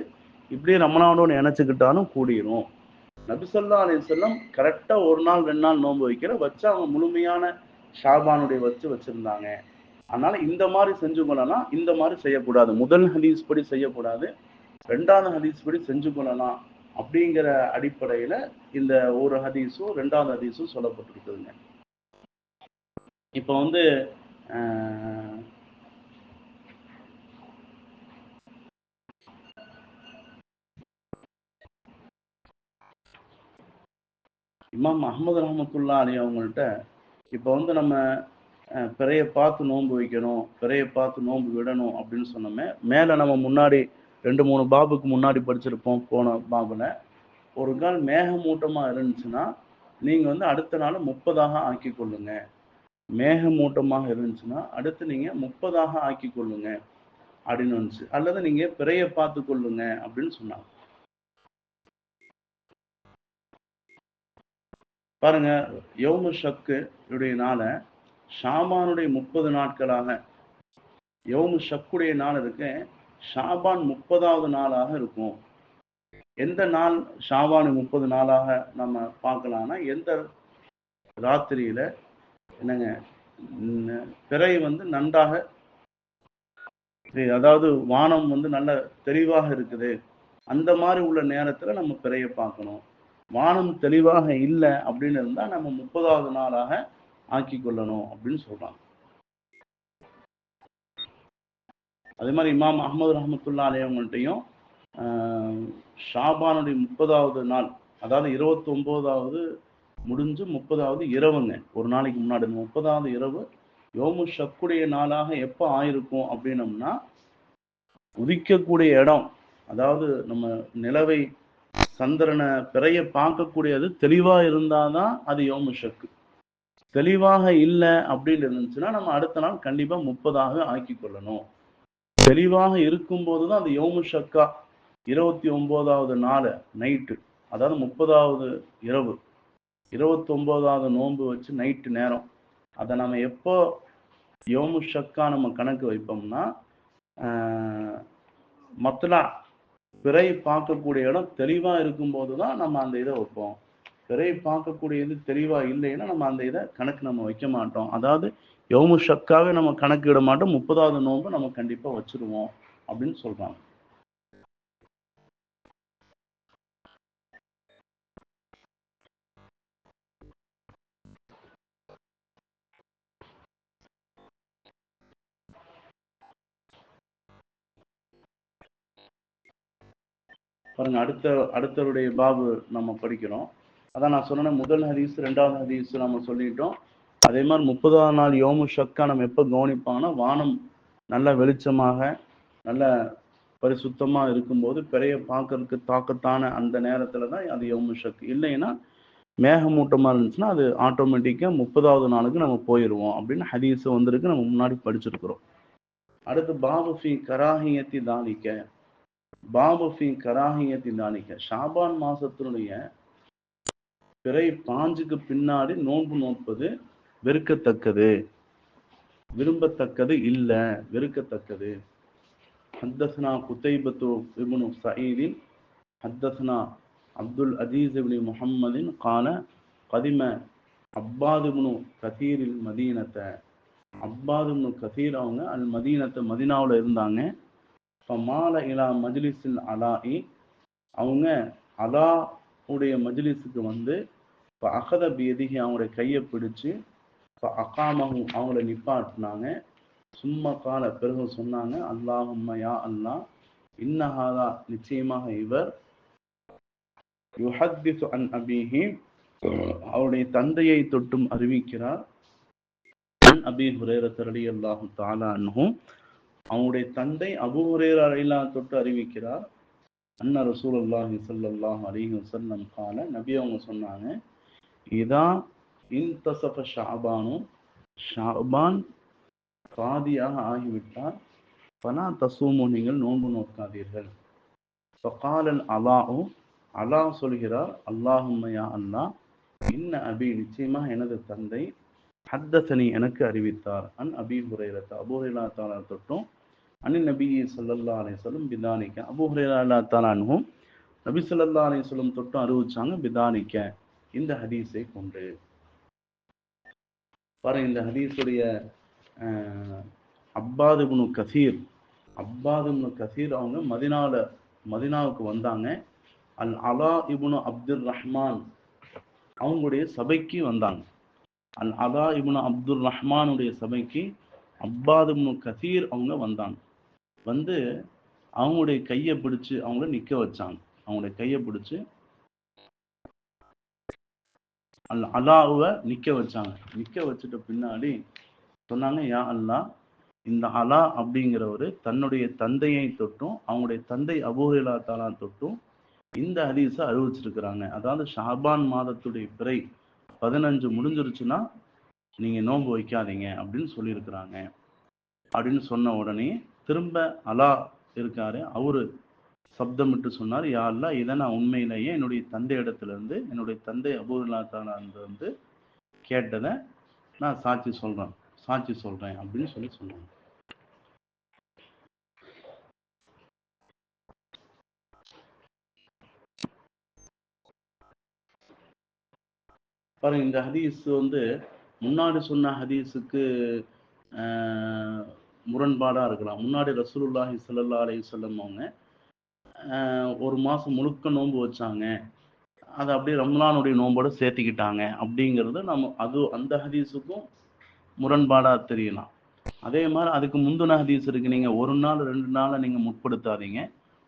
இப்படியே ரமலானோட நினைச்சுக்கிட்டாலும் கூடிரும். நபி ஸல்லல்லாஹு அலைஹி வஸல்லம் கரெக்டா ஒரு நாள் 2 நாள் நோன்பு வைக்கிற வச்சு அவங்க முழுமையான ஷாபானுடைய வச்சிருந்தாங்க. அதனால இந்த மாதிரி செஞ்சு கொள்ளலாம், இந்த மாதிரி செய்யக்கூடாது. முதல் ஹதீஸ் படி செய்யக்கூடாது, ரெண்டாவது ஹதீஸ் படி செஞ்சு கொள்ளலாம் அப்படிங்கிற அடிப்படையில இந்த ஒரு ஹதீஸும் ரெண்டாவது ஹதீஸும் சொல்லப்பட்டிருக்குதுங்க. இப்போ இமாம் அஹ்மது ரஹ்மத்துல்லாஹி அலைஹி அவங்கள்ட்ட இப்போ நம்ம பிறையை பார்த்து நோன்பு வைக்கணும், பிறையை பார்த்து நோன்பு விடணும் அப்படின்னு சொன்னோமே, மேலே நம்ம முன்னாடி 2-3 பாபுக்கு முன்னாடி படிச்சிருப்போம். போன பாபுல ஒரு கால் மேகமூட்டமா இருந்துச்சுன்னா நீங்க அடுத்த நாள் 30ஆக ஆக்கி கொள்ளுங்க. மேகமூட்டமாக இருந்துச்சுன்னா அடுத்து நீங்க 30ஆக ஆக்கி கொள்ளுங்க அப்படின்னு வந்துச்சு. அல்லது நீங்க பிறையை பார்த்து கொள்ளுங்க அப்படின்னு சொன்னாங்க. பாருங்க, யௌமு ஷக்கு உடைய நாளை ஷாபானுடைய 30 நாட்களாக, யௌமு ஷக்குடைய நாள் இருக்கு, ஷாபான் 30வது நாளாக இருக்கும். எந்த நாள் ஷாபான் 30 நாளாக நம்ம பார்க்கலாம்னா, எந்த ராத்திரியில என்னங்க பிறை நன்றாக, அதாவது வானம் நல்ல தெளிவாக இருக்குது, அந்த மாதிரி உள்ள நேரத்துல நம்ம பிறைய பார்க்கணும். வானம் தெளிவாக இல்லை அப்படின்னு இருந்தா நம்ம 30வது நாளாக ஆக்கி கொள்ளணும் அப்படின்னு சொல்றாங்க. அதே மாதிரி இமாம் அஹ்மது ரஹமத்துல்லா அலையவங்கள்ட்டையும் ஷாபானுடைய 30வது நாள், அதாவது 29வது முடிஞ்சு 30வது இரவுங்க, ஒரு நாளைக்கு முன்னாடி 30வது இரவு யோமு ஷக்குடைய நாளாக எப்போ ஆயிருக்கும் அப்படின்னம்னா, உதிக்கக்கூடிய இடம், அதாவது நம்ம நிலவை சந்திரனை பிறைய பார்க்கக்கூடியது தெளிவா இருந்தாதான் அது யோமு ஷக்கு. தெளிவாக இல்லை அப்படின்னு இருந்துச்சுன்னா நம்ம அடுத்த நாள் கண்டிப்பா 30ஆக ஆக்கி கொள்ளணும். தெளிவாக இருக்கும் போதுதான் அது யோமு ஷக்கா 29வது நாள் நைட்டு, அதாவது 30வது இரவு 29வது நோன்பு வச்சு நைட்டு நேரம், அதை நம்ம எப்போ யோமு ஷக்கா நம்ம கணக்கு வைப்போம்னா, மத்தலா பிறை பார்க்கக்கூடிய இடம் தெளிவா இருக்கும் போதுதான் நம்ம அந்த இதை வைப்போம். பிறை பார்க்கக்கூடியது தெளிவா இல்லைன்னா நம்ம அந்த இதை கணக்கு நம்ம வைக்க மாட்டோம். அதாவது யோமு ஷக்காவே நம்ம கணக்கிட மாட்டோம், 30வது நோன்பு நம்ம கண்டிப்பா வச்சிருவோம் அப்படின்னு சொல்றாங்க. பாருங்க, அடுத்தவருடைய பாபு நம்ம படிக்கிறோம். அதான் நான் சொன்ன முதல் ஹதீஸ் 2வது ஹதீஸ் நம்ம சொல்லிட்டோம். அதே மாதிரி 30வது நாள் யோமு ஷக்கா நம்ம எப்போ கவனிப்பாங்கன்னா, வானம் நல்ல வெளிச்சமாக நல்ல பரிசுத்தமா இருக்கும்போது பிறைய பார்க்கறதுக்கு தாக்கத்தான அந்த நேரத்துல தான் அது யோமு ஷக். இல்லைன்னா மேகமூட்டமா இருந்துச்சுன்னா அது ஆட்டோமேட்டிக்கா 30வது நாளுக்கு நம்ம போயிடுவோம் அப்படின்னு ஹதீஸ் வந்திருக்கு, நம்ம முன்னாடி படிச்சிருக்கிறோம். அடுத்து பாபு ஃபி கராஹியத்தி தாலிக்க, பாபு ஃபி கராஹியத்தி தாலிக்க, ஷாபான் மாசத்தினுடைய பிறை பாஞ்சுக்கு பின்னாடி நோன்பு நோற்பது வெறுக்கத்தக்கது, விரும்பத்தக்கது இல்ல, வெறுக்கத்தக்கது. ஹத்தஸ்னா குதைபத்து இப்னு சயீதின் ஹத்தஸ்னா அப்துல் அஜீஸ் இப்னு முஹம்மதின் கால கதிம அப்பாது இப்னு கதீரில் மதீனத்தை, அப்பாது இப்னு கதீர் அவங்க அல் மதீனத்தை மதீனாவில் இருந்தாங்க. ஃபமால இலா மஜ்லிஸில் அலாஇ, அவங்க அலா உடைய மஜ்லிஸுக்கு வந்து அகத பியதிகி அவங்களுடைய கையை பிடிச்சு அகாமகும் அவங்கள நிப்பாட்டினாங்க. சும்மா கால பிறகு சொன்னாங்க, அல்லாஹும்ம யா அல்லா இன்னஹாதா நிச்சயமாக இவர் யுஹத்திசு அன் அபீஹி அவருடைய தந்தையை தொட்டும் அறிவிக்கிறார். அன் அபீ ஹுரைரா ரலியல்லாஹு தஆலா அன்ஹு அவங்களுடைய தந்தை அபூ ஹுரைரா ரலியல்லாஹு தொட்டு அறிவிக்கிறார். அன்ன ரசூலுல்லாஹி ஸல்லல்லாஹு அலைஹி வஸல்லம் கால, நபி அவங்க சொன்னாங்க, இதா இன்தஸஃப ஷஅபானு, ஷஅபான் பாதியாக ஆகிவிட்டால் பலா தசூமு நீங்கள் நோன்பு நோக்காதீர்கள். ஃபகாலல் அலாஉ, அலா சொல்கிறார், அல்லாஹும்ம யா அல்லா இன்ன அபி நிச்சயமாக எனது தந்தை ஹத்தசனி எனக்கு அறிவித்தார். அன் அபி ஹுரைரா அபூ ஹுரைரா தஆலா தொட்டும் அன் நபி ஸல்லல்லாஹு அலைஹி வஸல்லம் பிதானிக்க அபூ ஹுரைரா தஆலா அன்ஹும் நபி ஸல்லல்லாஹு அலைஹி வஸல்லம் தொட்டும் அறிவிச்சாங்க பிதானிக்க இந்த ஹதீஸை கொண்டு. பாருங்க, இந்த ஹதீஸுடைய அப்பாது இப்னு கசீர், அப்பாது இப்னு கசீர் அவங்க மதினாவுக்கு வந்தாங்க. அல் அலா இப்னு அப்துல் ரஹ்மான் அவங்களுடைய சபைக்கு வந்தாங்க. அல் அலா இப்னு அப்துல் ரஹ்மானுடைய சபைக்கு அப்பாது இப்னு கசீர் அவங்க வந்தாங்க. வந்து அவங்களுடைய கையை பிடிச்சு அவங்கள நிக்க வச்சாங்க. அவங்களுடைய கையை பிடிச்சு அல் அலாவை நிக்க வச்சாங்க. நிக்க வச்சுட்ட பின்னாடி சொன்னாங்க, யா அல்லா இந்த அலா அப்படிங்கிறவரு தன்னுடைய தந்தையை தொட்டும் அவங்களுடைய தந்தை அபூ ஹுரைரா தஆலா தொட்டும் இந்த ஹதீஸை அறிவிச்சிருக்கிறாங்க. அதாவது ஷாபான் மாதத்துடைய பிறை 15 முடிஞ்சிருச்சுன்னா நீங்க நோன்பு வைக்காதீங்க அப்படின்னு சொல்லியிருக்கிறாங்க. அப்படின்னு சொன்ன உடனே திரும்ப அலா இருக்காரு, அவரு சப்தமிட்டு சொன்னார், யா அல்லா இதை நான் உண்மையிலேயே என்னுடைய தந்தை இடத்துல இருந்து, என்னுடைய தந்தை அபூ ஹுரைரா தஆலா இருந்து கேட்டதை நான் சாட்சி சொல்றேன் அப்படின்னு சொன்னாங்க. பாருங்க, இந்த ஹதீஸ் வந்து முன்னாடி சொன்ன ஹதீஸுக்கு முரண்பாடா இருக்கலாம். முன்னாடி ரசூலுல்லாஹி ஸல்லல்லாஹு அலைஹி வஸல்லம் அவங்க ஒரு மாதம் முழுக்க நோன்பு வச்சாங்க, அதை அப்படியே ரம்லானுடைய நோன்போட சேர்த்துக்கிட்டாங்க அப்படிங்கிறது அந்த ஹதீஸுக்கும் முரண்பாடாக தெரியலாம். அதே மாதிரி அதுக்கு முந்தின ஹதீஸ் இருக்கு, நீங்கள் ஒரு நாள் 2 நாளை நீங்கள் முற்படுத்தாதீங்க,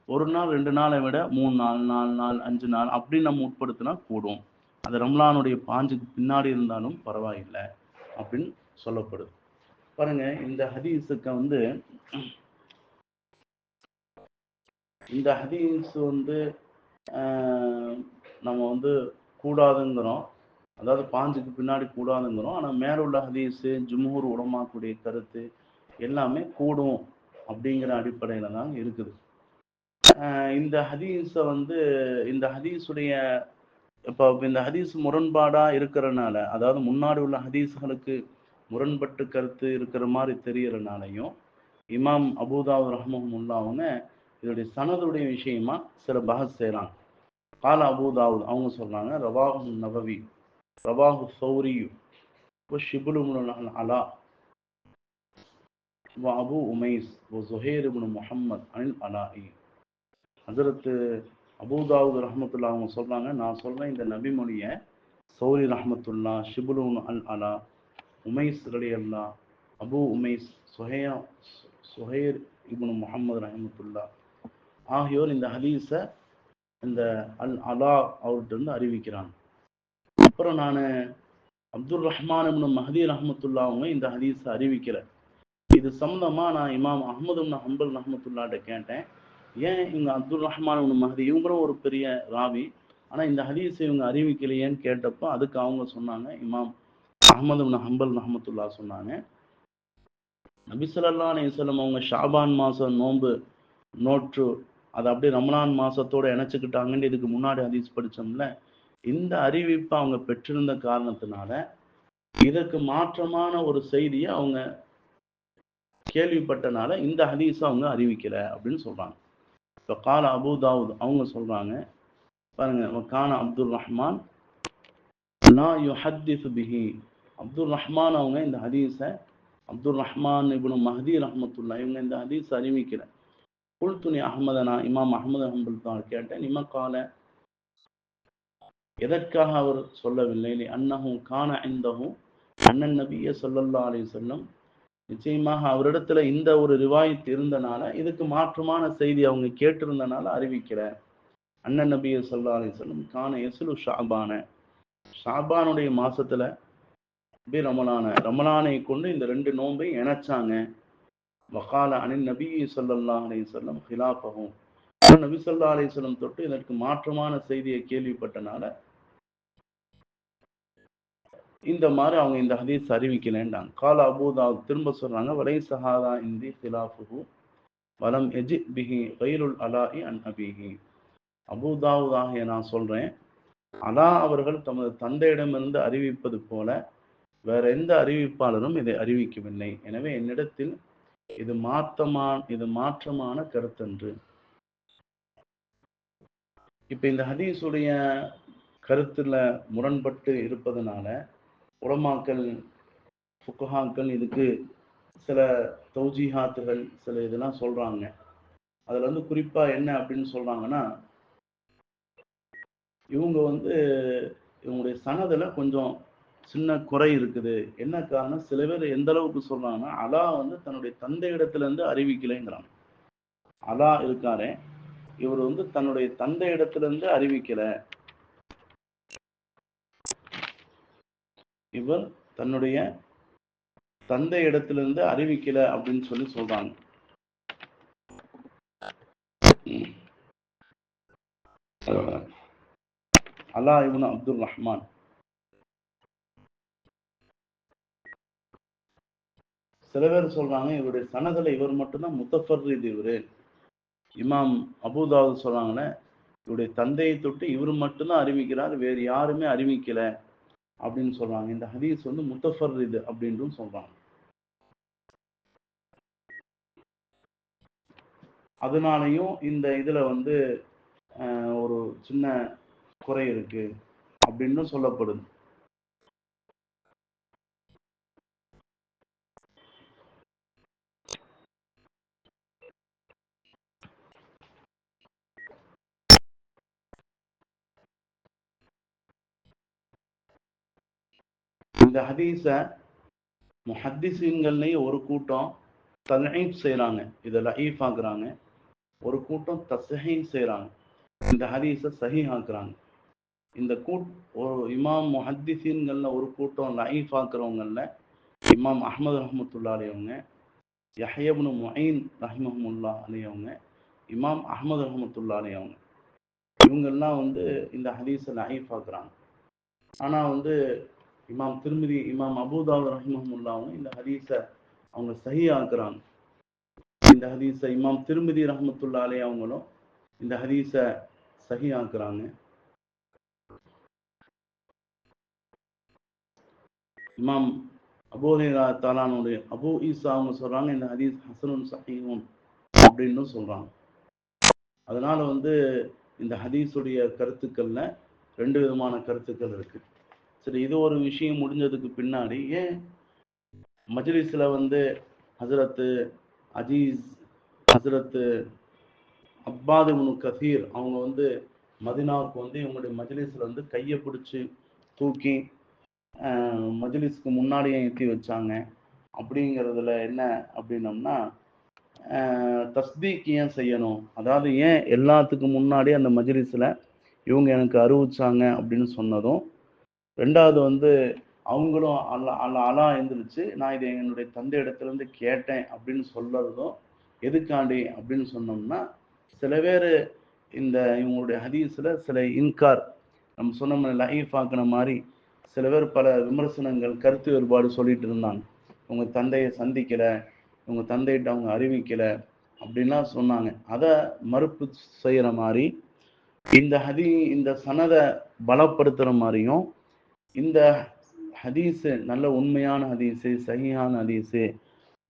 ஒரு நாள் 2 நாளை விட 3 நாள் 4 நாள் 5 நாள் அப்படி நம்ம உட்படுத்தினா கூடும், அது ரம்லானுடைய பாஞ்சுக்கு பின்னாடி இருந்தாலும் பரவாயில்லை அப்படின்னு சொல்லப்படுது. பாருங்க, இந்த ஹதீஸுக்கு வந்து இந்த ஹதீஸ் வந்து நம்ம வந்து கூடாதுங்கிறோம், அதாவது பாஞ்சுக்கு பின்னாடி கூடாதுங்கிறோம். ஆனால் மேல உள்ள ஹதீஸு ஜும்ஹூர் உலமாக்குடைய கருத்து எல்லாமே கூடும் அப்படிங்கிற அடிப்படையில தான் இருக்குது. இந்த ஹதீஸை வந்து இந்த ஹதீஸுடைய இப்போ இந்த ஹதீஸ் முரண்பாடா இருக்கிறனால, அதாவது முன்னாடி உள்ள ஹதீஸ்களுக்கு முரண்பட்டு கருத்து இருக்கிற மாதிரி தெரியறனாலையும் இமாம் அபூதாவுத் ரஹ்மஹுல்லாஹ் அவங்க இதோடைய சனதுடைய விஷயமா சில பஹஸ் செய்கிறாங்க. கால அபூதாவுத் அவங்க சொல்றாங்க, ரவாஹு நபவி ரவாஹு சௌரியு ஷிபுல் அலா அபு உமைஸ் ஜுஹைர் இப்னு முஹம்மத் அனில் அலாஇ. ஹஜரத்து அபூதாவுத் ரஹ்மத்துல்லா அவங்க சொல்றாங்க, நான் சொல்றேன் இந்த நபி மொழியை சௌரி ரஹ்மத்துல்லா, ஷிபுல் அலா, உமைஸ் ரலியல்லா, அபு உமைஸ், சுஹைர் இப்னு முஹம்மது ரஹ்மத்துல்லா ஆகியோர் இந்த ஹதீஸை இந்த அலா அவர்கிட்ட இருந்து அறிவிக்கிறாங்க. அப்புறம் நான் அப்துல் ரஹ்மான் இப்னு மஹதி ரஹ்மத்துல்லா அவங்க இந்த ஹதீஸை அறிவிக்கிற இது சம்பந்தமா நான் இமாம் அஹ்மது இப்னு ஹம்பல் ரஹ்மத்துல்லாட்ட கேட்டேன், ஏன் இவங்க அப்துல் ரஹ்மான் இப்னு மஹதி இவங்களும் ஒரு பெரிய ராவி, ஆனா இந்த ஹதீஸை இவங்க அறிவிக்கலையேன்னு கேட்டப்போ அதுக்கு அவங்க சொன்னாங்க, இமாம் அஹ்மது இப்னு ஹம்பல் ரஹ்மத்துல்லா சொன்னாங்க, நபி ஸல்லல்லாஹு அலைஹி வஸல்லம் அவங்க ஷாபான் மாசம் நோன்பு நோற்று அதை அப்படியே ரமலான் மாசத்தோட இணைச்சுக்கிட்டாங்கன்னு இதுக்கு முன்னாடி ஹதீஸ் படிச்சோம்ல, இந்த அறிவிப்பை அவங்க பெற்றிருந்த காரணத்தினால இதற்கு மாற்றமான ஒரு செய்தியை அவங்க கேள்விப்பட்டனால இந்த ஹதீஸை அவங்க அறிவிக்கல அப்படின்னு சொல்றாங்க. இப்போ கால அபூதாவுத் அவங்க சொல்றாங்க, பாருங்க, கான அப்துல் ரஹ்மான் லா யுஹத்திஸு பிஹி. அப்துல் ரஹ்மான் அவங்க இந்த ஹதீஸை அப்துல் ரஹ்மான் இப்னு மஹதி ரஹ்மத்துல்லா இவங்க இந்த ஹதீஸ் அறிவிக்கல. குல்துனி அஹ்மதனா, இமாம் அஹ்மது ஹம்பல் தான் கேட்டேன், நிமக்கால எதற்காக அவர் சொல்லவில்லை, அன்னஹு கான இந்தஹு அண்ணன் நபிய ஸல்லல்லாஹு அலைஹி வஸல்லம், நிச்சயமாக அவரிடத்துல இந்த ஒரு ரிவாயத் இருந்தனால இதுக்கு மாற்றமான செய்தி அவங்க கேட்டிருந்தனால அறிவிக்கிற. அண்ணன் நபிய ஸல்லல்லாஹு அலைஹி வஸல்லம் கான யஸ்லு ஷாபான, ஷாபானுடைய மாசத்துல ரமலானை கொண்டு இந்த 2 நோன்பை இணைச்சாங்க. வகால அனின் நபி ஸல்லல்லாஹு அலைஹி வஸல்லம் ஹிலாஃபஹு, நபி ஸல்லல்லாஹு அலைஹி வஸல்லம் தொட்டு இதற்கு மாற்றமான செய்தியை கேள்விப்பட்டனால இந்த மாதிரி அவங்க இந்த ஹதீஸ் அறிவிக்கலன்றாங்க. கால அபூதாவுத் திரும்ப சொல்றாங்க, வலை சஹாதா இந்தி ஹிலாஃபுஹு வலம் எஜி பிஹி கைருல் அலாஇ அன் அபிஹி. அபூதாவுத் ஆகிய நான் சொல்றேன், அலா அவர்கள் தமது தந்தையிடமிருந்து அறிவிப்பது போல வேற எந்த அறிவிப்பாளரும் இதை அறிவிக்கவில்லை, எனவே என்னிடத்தில் இது மாற்றமான கருத்தன்று. இப்ப இந்த ஹதீஸுடைய கருத்துல முரண்பட்டு இருப்பதனால உலமாக்கள் ஃபுக்ஹாக்கள் இதுக்கு சில தௌஜீஹாத்துகள் சில இதெல்லாம் சொல்றாங்க. அதுல வந்து குறிப்பா என்ன அப்படின்னு சொல்றாங்கன்னா, இவங்க வந்து இவங்களுடைய சனதுல கொஞ்சம் சின்ன குறை இருக்குது. என்ன காரணம், சில பேர் எந்த அளவுக்கு சொல்றாங்கன்னா, அலா வந்து தன்னுடைய தந்தை இடத்துல இருந்து அறிவிக்கலைங்கிறாங்க. அலா இருக்காரே, இவர் வந்து தன்னுடைய தந்தை இடத்துல இருந்து அறிவிக்கல, இவர் தன்னுடைய தந்தை இடத்திலிருந்து அறிவிக்கல அப்படின்னு சொல்றாங்க. அலா இப்னு அப்துல் ரஹ்மான் சில பேர் சொல்றாங்க இவருடைய சனதுல இவர் மட்டும்தான் முத்தஃபர்ரித். இவரு இமாம் அபூதாவுத் சொல்றாங்களே, இவருடைய தந்தையை தொட்டு இவர் மட்டும்தான் அறிவிக்கிறார், வேறு யாருமே அறிவிக்கல அப்படின்னு சொல்றாங்க. இந்த ஹதீஸ் வந்து முத்தஃபர்ரித் அப்படின்றும் சொல்றாங்க. அதனாலையும் இந்த இதுல வந்து ஒரு சின்ன குறை இருக்கு அப்படின்னு சொல்லப்படுது. இந்த ஹதீஸை முஹத்திஸீன்கள்லேயே ஒரு கூட்டம் தல்ஈஃப் செய்கிறாங்க, இதை லஈஃப் ஆக்குறாங்க. ஒரு கூட்டம் தஸ்ஹீஹ் செய்கிறாங்க, இந்த ஹதீஸை சஹீஹ் ஆக்குறாங்க. இந்த ஒரு இமாம் முஹத்திஸீன்கள்ல ஒரு கூட்டம் லஈஃப் ஆக்குறவங்கள்ல இமாம் அஹ்மது ரஹ்மத்துல்லாஹி அலைஹிவங்க, யஹ்யா இப்னு முஈன் ரஹ்மஹுல்லாஹ் அலைஹிவங்க, இமாம் அஹ்மது ரஹ்மத்துல்லாஹி அலைஹிவங்க, இவங்கெல்லாம் இந்த ஹதீஸை லஈஃப் ஆக்குறாங்க. ஆனால் இமாம் திருமிதி, இமாம் அபூதாவூத் ரஹ்மஹுல்லாஹ் இந்த ஹதீஸை அவங்க சஹீஹ் ஆக்குறாங்க. இந்த ஹதீஸை இமாம் திருமிதி ரஹ்மத்துல்லாஹி அலைஹி அவங்களும் இந்த ஹதீஸை சஹீஹ் ஆக்குறாங்க. இமாம் அபூ ஹுரைரா தஆலானுடைய அபூ ஈசா அவங்க சொல்றாங்க இந்த ஹதீஸ் ஹஸனுன் ஸஹீஹுன் அப்படின்னு சொல்றாங்க. அதனால இந்த ஹதீஸுடைய கருத்துக்கள்ல ரெண்டு விதமான கருத்துக்கள் இருக்கு. சரி, இது ஒரு விஷயம் முடிஞ்சதுக்கு பின்னாடி ஏன் மஜ்லிஸ்ல ஹஜ்ரத்து அஜீஸ், ஹஜ்ரத்து அப்பாத் இப்னு கசீர் அவங்க மதினாவுக்கு இவங்களுடைய மஜ்லிஸ்ல கையை பிடிச்சி தூக்கி மஜ்லிஸ்க்கு முன்னாடியே ஏற்றி வச்சாங்க அப்படிங்கிறதுல என்ன அப்படின்னம்னா, தஸ்தீக் ஏன் செய்யணும், அதாவது ஏன் எல்லாத்துக்கும் முன்னாடி அந்த மஜ்லிஸ்ல இவங்க எனக்கு அறிவிச்சாங்க அப்படின்னு சொன்னதும், ரெண்டாவது அவங்களும் அலா எழுந்திருச்சு நான் இதை என்னுடைய தந்தை இடத்துலேருந்து கேட்டேன் அப்படின்னு சொல்றதும் எதுக்காண்டி அப்படின்னு சொன்னோம்னா, சில பேர் இவங்களுடைய ஹதீஸில் சில இன்கார், நம்ம சொன்ன லஈஃப் ஆக்கின மாதிரி சில பேர் பல விமர்சனங்கள், கருத்து வேறுபாடு சொல்லிட்டு இருந்தாங்க. உங்க தந்தையை சந்திக்கலை, உங்க தந்தைகிட்ட அவங்க அறிவிக்கலை அப்படின்லாம் சொன்னாங்க. அதை மறுப்பு செய்கிற மாதிரி இந்த சனதை பலப்படுத்துகிற மாதிரியும், இந்த ஹதீஸு நல்ல உண்மையான ஹதீஸு, சஹீஹான ஹதீஸு,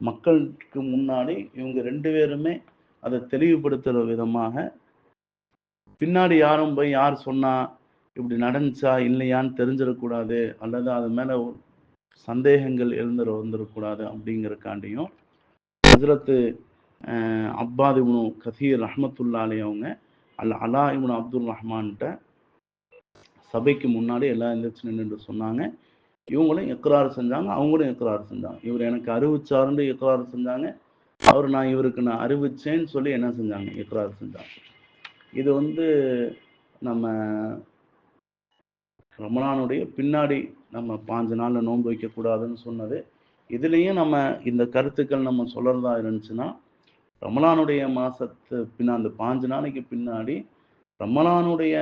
மக்களுக்கு முன்னாடி இவங்க ரெண்டு பேருமே அதை தெளிவுபடுத்துகிற விதமாக, பின்னாடி யாரும் போய் யார் சொன்னா இப்படி நடந்துச்சா இல்லையான்னு தெரிஞ்சிடக்கூடாது, அல்லது அது மேலே சந்தேகங்கள் வந்துடக்கூடாது அப்படிங்கிறக்காண்டியும் ஹஜ்ரத்து அப்பாத் இப்னு கசீர் ரஹ்மத்துல்லாஹி அலைஹி அவங்க அலா இப்னு அப்துல் ரஹ்மான்கிட்ட சபைக்கு முன்னாடி எல்லாம் எந்திரிச்சு நின்று சொன்னாங்க. இவங்களும் இக்ரார் செஞ்சாங்க, அவங்களும் இக்ரார் செஞ்சாங்க. இவர் எனக்கு அறிவிச்சாருன்னு இக்ரார் செஞ்சாங்க, நான் இவருக்கு நான் அறிவிச்சேன்னு சொல்லி என்ன செஞ்சாங்க, இக்ரார் செஞ்சாங்க. இது நம்ம ரமலானுடைய பின்னாடி நம்ம 5 நாள்ல நோன்பு வைக்கக்கூடாதுன்னு சொன்னது. இதுலேயும் நம்ம இந்த கருத்துக்கள் நம்ம சொல்றதா இருந்துச்சுன்னா, ரமலானுடைய மாசத்து அந்த 5 நாளைக்கு பின்னாடி ரமலானுடைய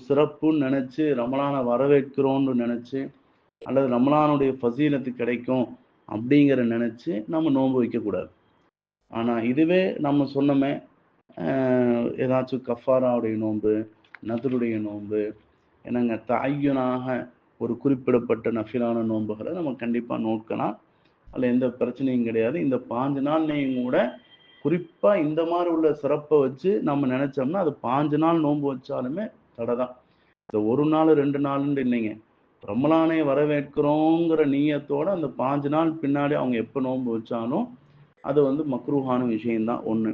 சிறப்புன்னு நினைச்சு, ரமலானை வரவேற்கிறோன்னு நினைச்சு, அல்லது ரமலானுடைய ஃபசீலத்து கிடைக்கும் அப்படிங்கிற நினைச்சு நம்ம நோன்பு வைக்கக்கூடாது. ஆனால் இதுவே நம்ம சொன்னோமே, ஏதாச்சும் கஃபாராவுடைய நோன்பு, நதுருடைய நோன்பு, என்னங்க தஅய்யுனாக ஒரு குறிப்பிடப்பட்ட நஃபிலான நோன்புகளை நம்ம கண்டிப்பாக நோக்கலாம். அதில் எந்த பிரச்சனையும் கிடையாது. இந்த 5 நாள்லையும் கூட குறிப்பாக இந்த மாதிரி உள்ள சிறப்பை வச்சு நம்ம நினைச்சோம்னா அது 5 நாள் நோன்பு வச்சாலுமே தடை தான். இந்த ஒரு நாள் 2 நாள்னு இல்லைங்க, ரமலானை வரவேற்கிறோங்கிற நீயத்தோட அந்த 5 நாள் பின்னாடி அவங்க எப்போ நோன்பு வச்சாலும் அது மக்ரூஹான விஷயம்தான் ஒன்று.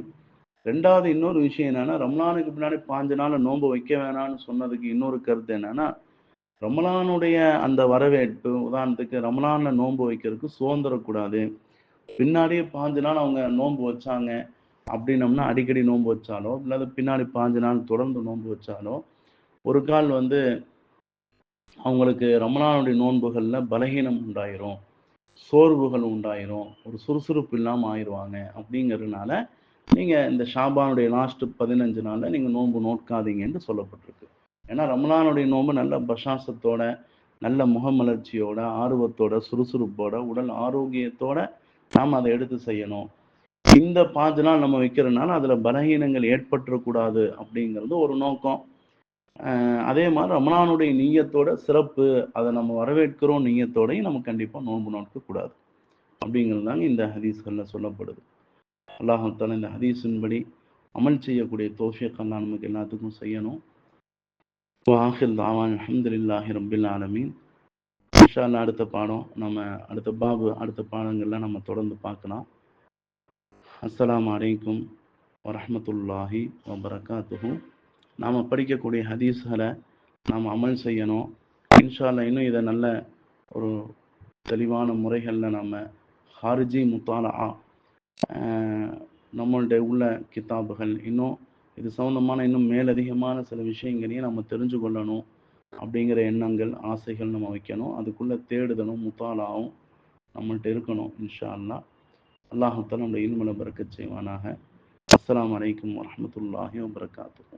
ரெண்டாவது இன்னொரு விஷயம் என்னன்னா, ரமலானுக்கு பின்னாடி 5 நாள் நோன்பு வைக்க வேணாம்னு சொன்னதுக்கு இன்னொரு கருத்து என்னன்னா, ரமலானுடைய அந்த வரவேற்பு, உதாரணத்துக்கு ரமலான்ல நோன்பு வைக்கிறதுக்கு சுதந்திரக்கூடாது. பின்னாடியே 5 நாள் அவங்க நோன்பு வச்சாங்க அப்படின்னம்னா, அடிக்கடி நோன்பு வச்சாலோ இல்லாத பின்னாடி 5 நாள் தொடர்ந்து நோன்பு வச்சாலோ ஒரு கால் அவங்களுக்கு ரமலானுடைய நோன்புகள்ல பலகீனம் உண்டாயிரும், சோர்வுகள் உண்டாயிரும், ஒரு சுறுசுறுப்பு இல்லாமல் ஆயிடுவாங்க. அப்படிங்கிறதுனால நீங்க இந்த ஷாபானுடைய லாஸ்ட் 15 நாள்ல நீங்க நோன்பு நோக்காதீங்கன்னு சொல்லப்பட்டிருக்கு. ஏன்னா ரமலானுடைய நோன்பு நல்ல பஷாசத்தோட, நல்ல முகமலர்ச்சியோட, ஆர்வத்தோட, சுறுசுறுப்போட, உடல் ஆரோக்கியத்தோட நாம் அதை எடுத்து செய்யணும். இந்த 5 நாள் நம்ம வைக்கிறதுனால அதுல பலகீனங்கள் ஏற்பட்டுறக்கூடாது அப்படிங்கிறது ஒரு நோக்கம். அதே மாதிரி ரமலானுடைய நீயத்தோட சிறப்பு, அதை நம்ம வரவேற்கிறோம் நீயத்தோடையும் நம்ம கண்டிப்பா நோன்பு நோக்கக்கூடாது அப்படிங்கிறது தாங்க இந்த ஹதீஸ்கள்ல சொல்லப்படுது. அல்லாஹ் தஆலா இந்த ஹதீஸின்படி அமல் செய்யக்கூடிய தௌஃபீக் அல்லாஹ் நமக்கு எல்லாத்துக்கும் செய்யணும். ஆஹிர் தாவான் அல்ஹம்துலில்லாஹி ரப்பில் ஆலமீன். இன்ஷா அல்லாஹ் அடுத்த பாடம் நம்ம அடுத்த பாடங்கள்ல நம்ம தொடர்ந்து பார்க்கலாம். அஸ்ஸலாமு அலைக்கும் வரஹ்மத்துல்லாஹி வபரகாத்துஹு. நாம் படிக்கக்கூடிய ஹதீஸ்களை நாம் அமல் செய்யணும். இன்ஷா அல்லாஹ் இன்னும் இதை நல்ல ஒரு தெளிவான முறைகளில் நம்ம ஹாரிஜி முத்தாலா நம்மளுடைய உள்ள கிதாபுகள் இன்னும் இது சம்மந்தமான இன்னும் மேலதிகமான சில விஷயங்களையும் நம்ம தெரிஞ்சு கொள்ளணும் அப்படிங்கிற எண்ணங்கள் ஆசைகள் நம்ம வைக்கணும். அதுக்குள்ள தேடுதலும் முத்தாலாவும் நம்மள்ட்ட இருக்கணும். இன்ஷா அல்லாஹ். அல்லாஹ் தஆலா நம்முடைய இல்முல பரக்கத் செய்வானாக. அஸ்ஸலாமு அலைக்கும் வரஹ்மத்துல்லாஹி வபரகாத்துஹு.